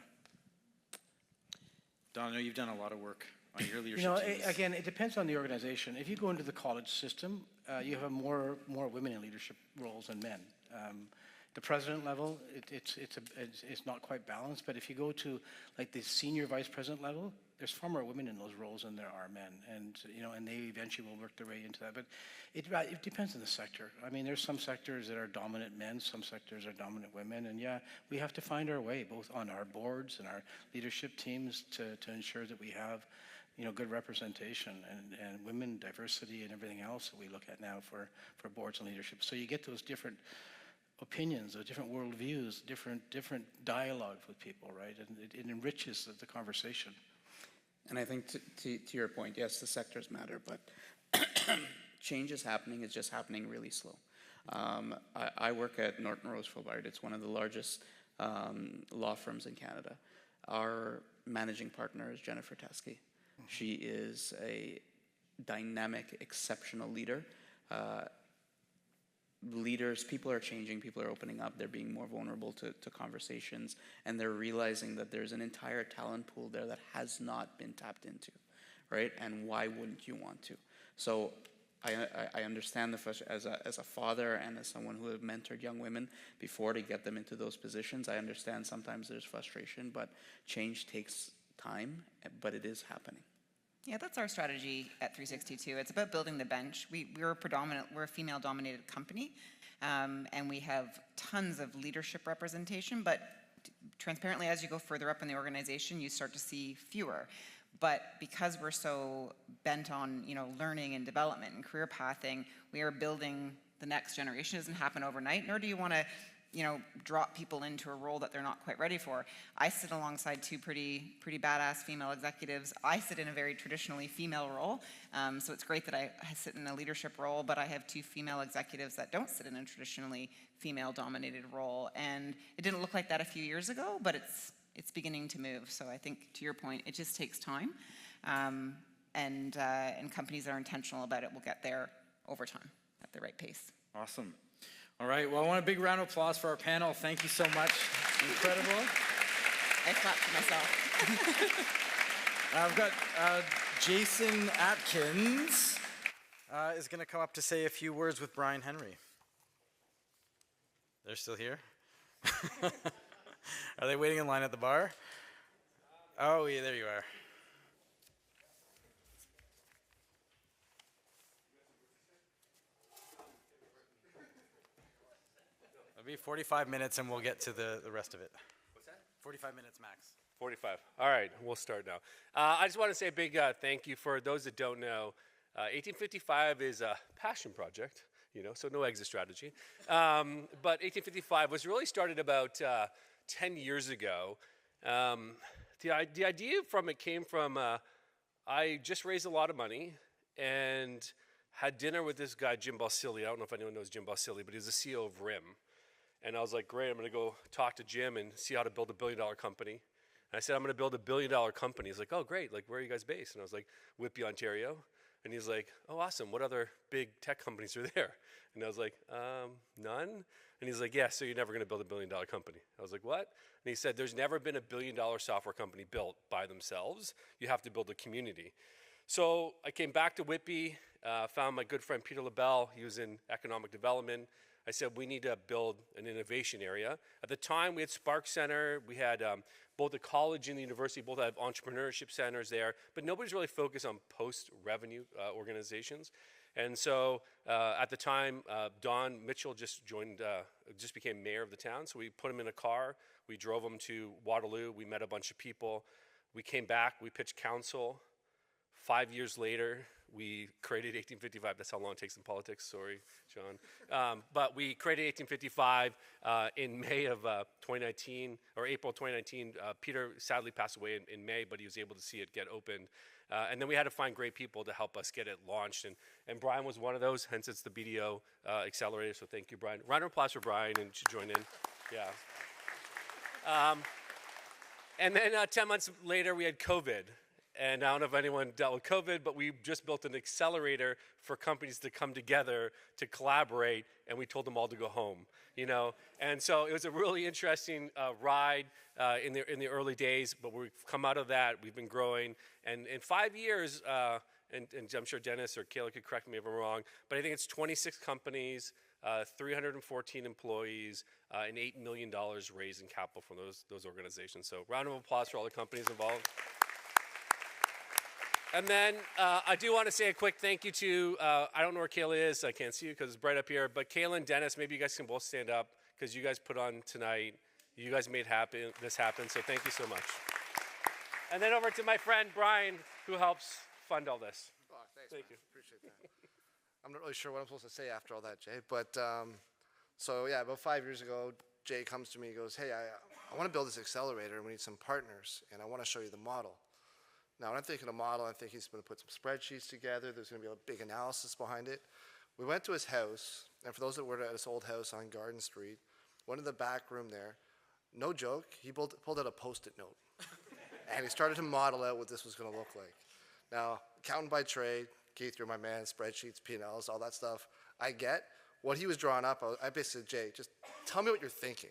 Don, I know you've done a lot of work on your leadership You know, teams? again, it depends on the organization. If you go into the college system, you have more women in leadership roles than men. The president level, it's not quite balanced. But if you go to like the senior vice president level, there's far more women in those roles than there are men, and and they eventually will work their way into that. But it depends on the sector. I mean, there's some sectors that are dominant men, some sectors are dominant women, and yeah, we have to find our way both on our boards and our leadership teams to ensure that we have good representation and women diversity and everything else that we look at now for boards and leadership. So you get those different opinions, or different worldviews, different dialogues with people, right? And it enriches the conversation. And I think to your point, yes, the sectors matter, but change is happening. It's just happening really slow. I work at Norton Rose Fulbright. It's one of the largest law firms in Canada. Our managing partner is Jennifer Teskey. She is a dynamic, exceptional leader. People are changing, people are opening up, they're being more vulnerable to conversations, and they're realizing that there's an entire talent pool there that has not been tapped into, right? And why wouldn't you want to? So I understand the frustration as a father and as someone who have mentored young women before to get them into those positions. I understand sometimes there's frustration, but change takes time, but it is happening. Yeah, that's our strategy at 362. It's about building the bench. We're a female-dominated company, and we have tons of leadership representation, but transparently, as you go further up in the organization, you start to see fewer. But because we're so bent on, learning and development and career pathing, we are building the next generation. It doesn't happen overnight, nor do you want to drop people into a role that they're not quite ready for. I sit alongside two pretty badass female executives. I sit in a very traditionally female role, so it's great that I sit in a leadership role, but I have two female executives that don't sit in a traditionally female-dominated role, and it didn't look like that a few years ago, but it's beginning to move. So I think, to your point, it just takes time, and companies that are intentional about it will get there over time at the right pace. Awesome. All right, well, I want a big round of applause for our panel. Thank you so much. Incredible. I clapped for myself. I've got Jason Atkins is going to come up to say a few words with Brian Henry. They're still here? Are they waiting in line at the bar? Oh, yeah, there you are. It'll be 45 minutes and we'll get to the rest of it. What's that? 45 minutes max. 45. All right, we'll start now. I just want to say a big thank you for those that don't know. 1855 is a passion project, so no exit strategy. But 1855 was really started about 10 years ago. The idea from it came from I just raised a lot of money and had dinner with this guy, Jim Balsillie. I don't know if anyone knows Jim Balsillie, but he's the CEO of RIM. And I was like, great, I'm going to go talk to Jim and see how to build a billion-dollar company. And I said, I'm going to build a billion-dollar company. He's like, oh, great. Like, where are you guys based? And I was like, Whitby, Ontario. And he's like, oh, awesome. What other big tech companies are there? And I was like, none. And he's like, yeah, so you're never going to build a billion-dollar company. I was like, what? And he said, there's never been a billion-dollar software company built by themselves. You have to build a community. So I came back to Whitby, found my good friend Peter LaBelle. He was in economic development. I said, we need to build an innovation area. At the time, we had Spark Center. We had both the college and the university both have entrepreneurship centers there, but nobody's really focused on post-revenue organizations. And so at the time, Don Mitchell just became mayor of the town. So we put him in a car. We drove him to Waterloo. We met a bunch of people. We came back. We pitched council. 5 years later, we created 1855. That's how long it takes in politics. Sorry, John. But we created 1855 in May of 2019, or April 2019. Peter sadly passed away in May, but he was able to see it get opened. And then we had to find great people to help us get it launched. And Brian was one of those, hence it's the BDO Accelerator. So thank you, Brian. Round of applause for Brian and join in. Yeah. And then 10 months later, we had COVID. and I don't know if anyone dealt with COVID, but we just built an accelerator for companies to come together to collaborate, and we told them all to go home, you know? And so it was a really interesting ride in the early days, but we've come out of that, we've been growing, and in 5 years, and I'm sure Dennis or Kayla could correct me if I'm wrong, but I think it's 26 companies, 314 employees, and $8 million raised in capital from those organizations. So round of applause for all the companies involved. And then I do want to say a quick thank you to, I don't know where Kayla is, I can't see you because it's bright up here, but Kayla and Dennis, maybe you guys can both stand up because you guys put on tonight. You guys made this happen, so thank you so much. And then over to my friend Brian, who helps fund all this. Oh, thanks, thank man. you. Appreciate that. I'm not really sure what I'm supposed to say after all that, Jay, but so yeah, about 5 years ago, Jay comes to me and goes, hey, I want to build this accelerator and we need some partners and I want to show you the model. Now, when I'm thinking of model, I think he's going to put some spreadsheets together. There's going to be a big analysis behind it. We went to his house, and for those that were at his old house on Garden Street, went in the back room there. No joke, he pulled out a Post-it note. And he started to model out what this was going to look like. Now, accountant by trade, Keith, you're my man, spreadsheets, P&Ls, all that stuff. I get what he was drawing up. I basically said, Jay, just tell me what you're thinking.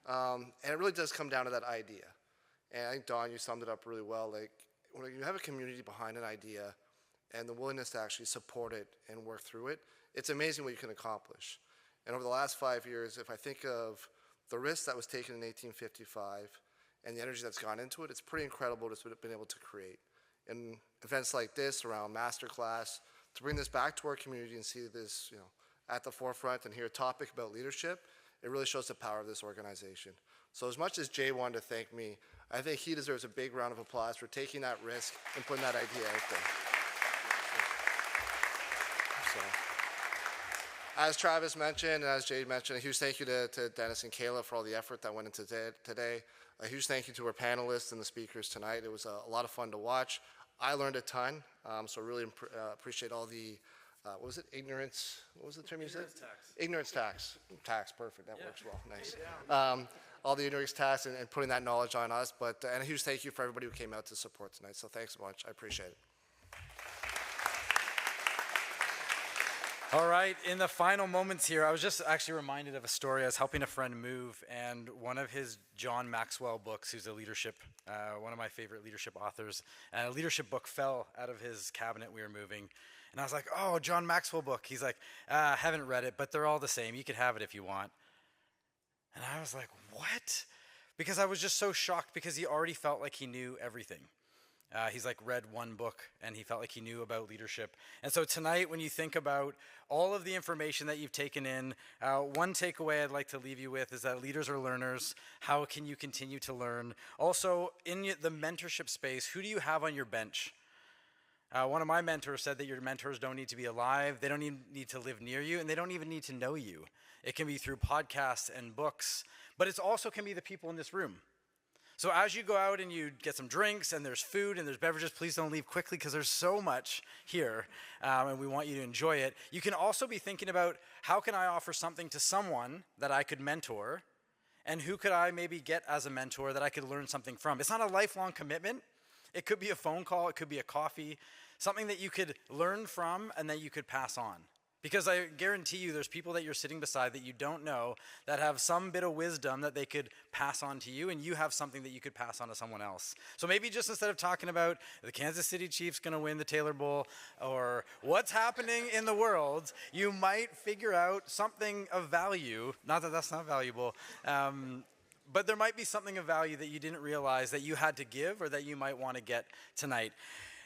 And it really does come down to that idea. And I think, Don, you summed it up really well. Like, when you have a community behind an idea and the willingness to actually support it and work through it, it's amazing what you can accomplish. And over the last 5 years, if I think of the risk that was taken in 1855 and the energy that's gone into it, it's pretty incredible what it's been able to create. And events like this around Masterclass, to bring this back to our community and see this, you know, at the forefront and hear a topic about leadership, it really shows the power of this organization. So as much as Jay wanted to thank me, I think he deserves a big round of applause for taking that risk and putting that idea out there. So, as Travis mentioned, and as Jay mentioned, a huge thank you to Dennis and Kayla for all the effort that went into today. A huge thank you to our panelists and the speakers tonight. It was a lot of fun to watch. I learned a ton, so really appreciate all the, what was it, ignorance, what was the term you said? Ignorance tax. Tax, perfect, that works well, nice. All the ignorance tax and putting that knowledge on us, and a huge thank you for everybody who came out to support tonight, so thanks so much, I appreciate it. All right, in the final moments here, I was just actually reminded of a story. I was helping a friend move, and one of his John Maxwell books, who's a leadership, one of my favorite leadership authors, and a leadership book fell out of his cabinet we were moving. And I was like, oh, John Maxwell book. He's like, haven't read it, but they're all the same. You could have it if you want. And I was like, what? Because I was just so shocked because he already felt like he knew everything. He's like read one book and he felt like he knew about leadership. And so tonight, when you think about all of the information that you've taken in, one takeaway I'd like to leave you with is that leaders are learners. How can you continue to learn? Also, in the mentorship space, who do you have on your bench? One of my mentors said that your mentors don't need to be alive, they don't even need to live near you, and they don't even need to know you. It can be through podcasts and books, but it also can be the people in this room. So as you go out and you get some drinks and there's food and there's beverages, please don't leave quickly because there's so much here and we want you to enjoy it. You can also be thinking about how can I offer something to someone that I could mentor and who could I maybe get as a mentor that I could learn something from. It's not a lifelong commitment. It could be a phone call, it could be a coffee, something that you could learn from and that you could pass on. Because I guarantee you there's people that you're sitting beside that you don't know that have some bit of wisdom that they could pass on to you, and you have something that you could pass on to someone else. So maybe just instead of talking about the Kansas City Chiefs going to win the Taylor Bowl or what's happening in the world, you might figure out something of value. Not that that's not valuable, but there might be something of value that you didn't realize that you had to give or that you might want to get tonight.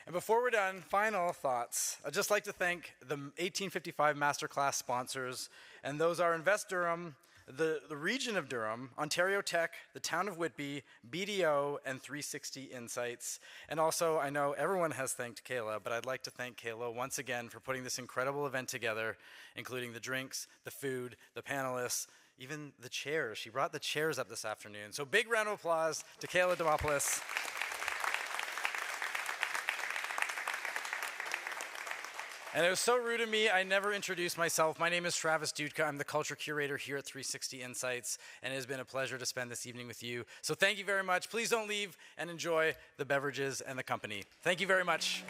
And before we're done, final thoughts. I'd just like to thank the 1855 Masterclass sponsors, and those are Invest Durham, the region of Durham, Ontario Tech, the town of Whitby, BDO, and 360 Insights. And also, I know everyone has thanked Kayla, but I'd like to thank Kayla once again for putting this incredible event together, including the drinks, the food, the panelists, even the chairs. She brought the chairs up this afternoon. So big round of applause to Kayla Demopoulos. And it was so rude of me, I never introduced myself. My name is Travis Dutka. I'm the culture curator here at 360 Insights, and it has been a pleasure to spend this evening with you. So thank you very much. Please don't leave, and enjoy the beverages and the company. Thank you very much.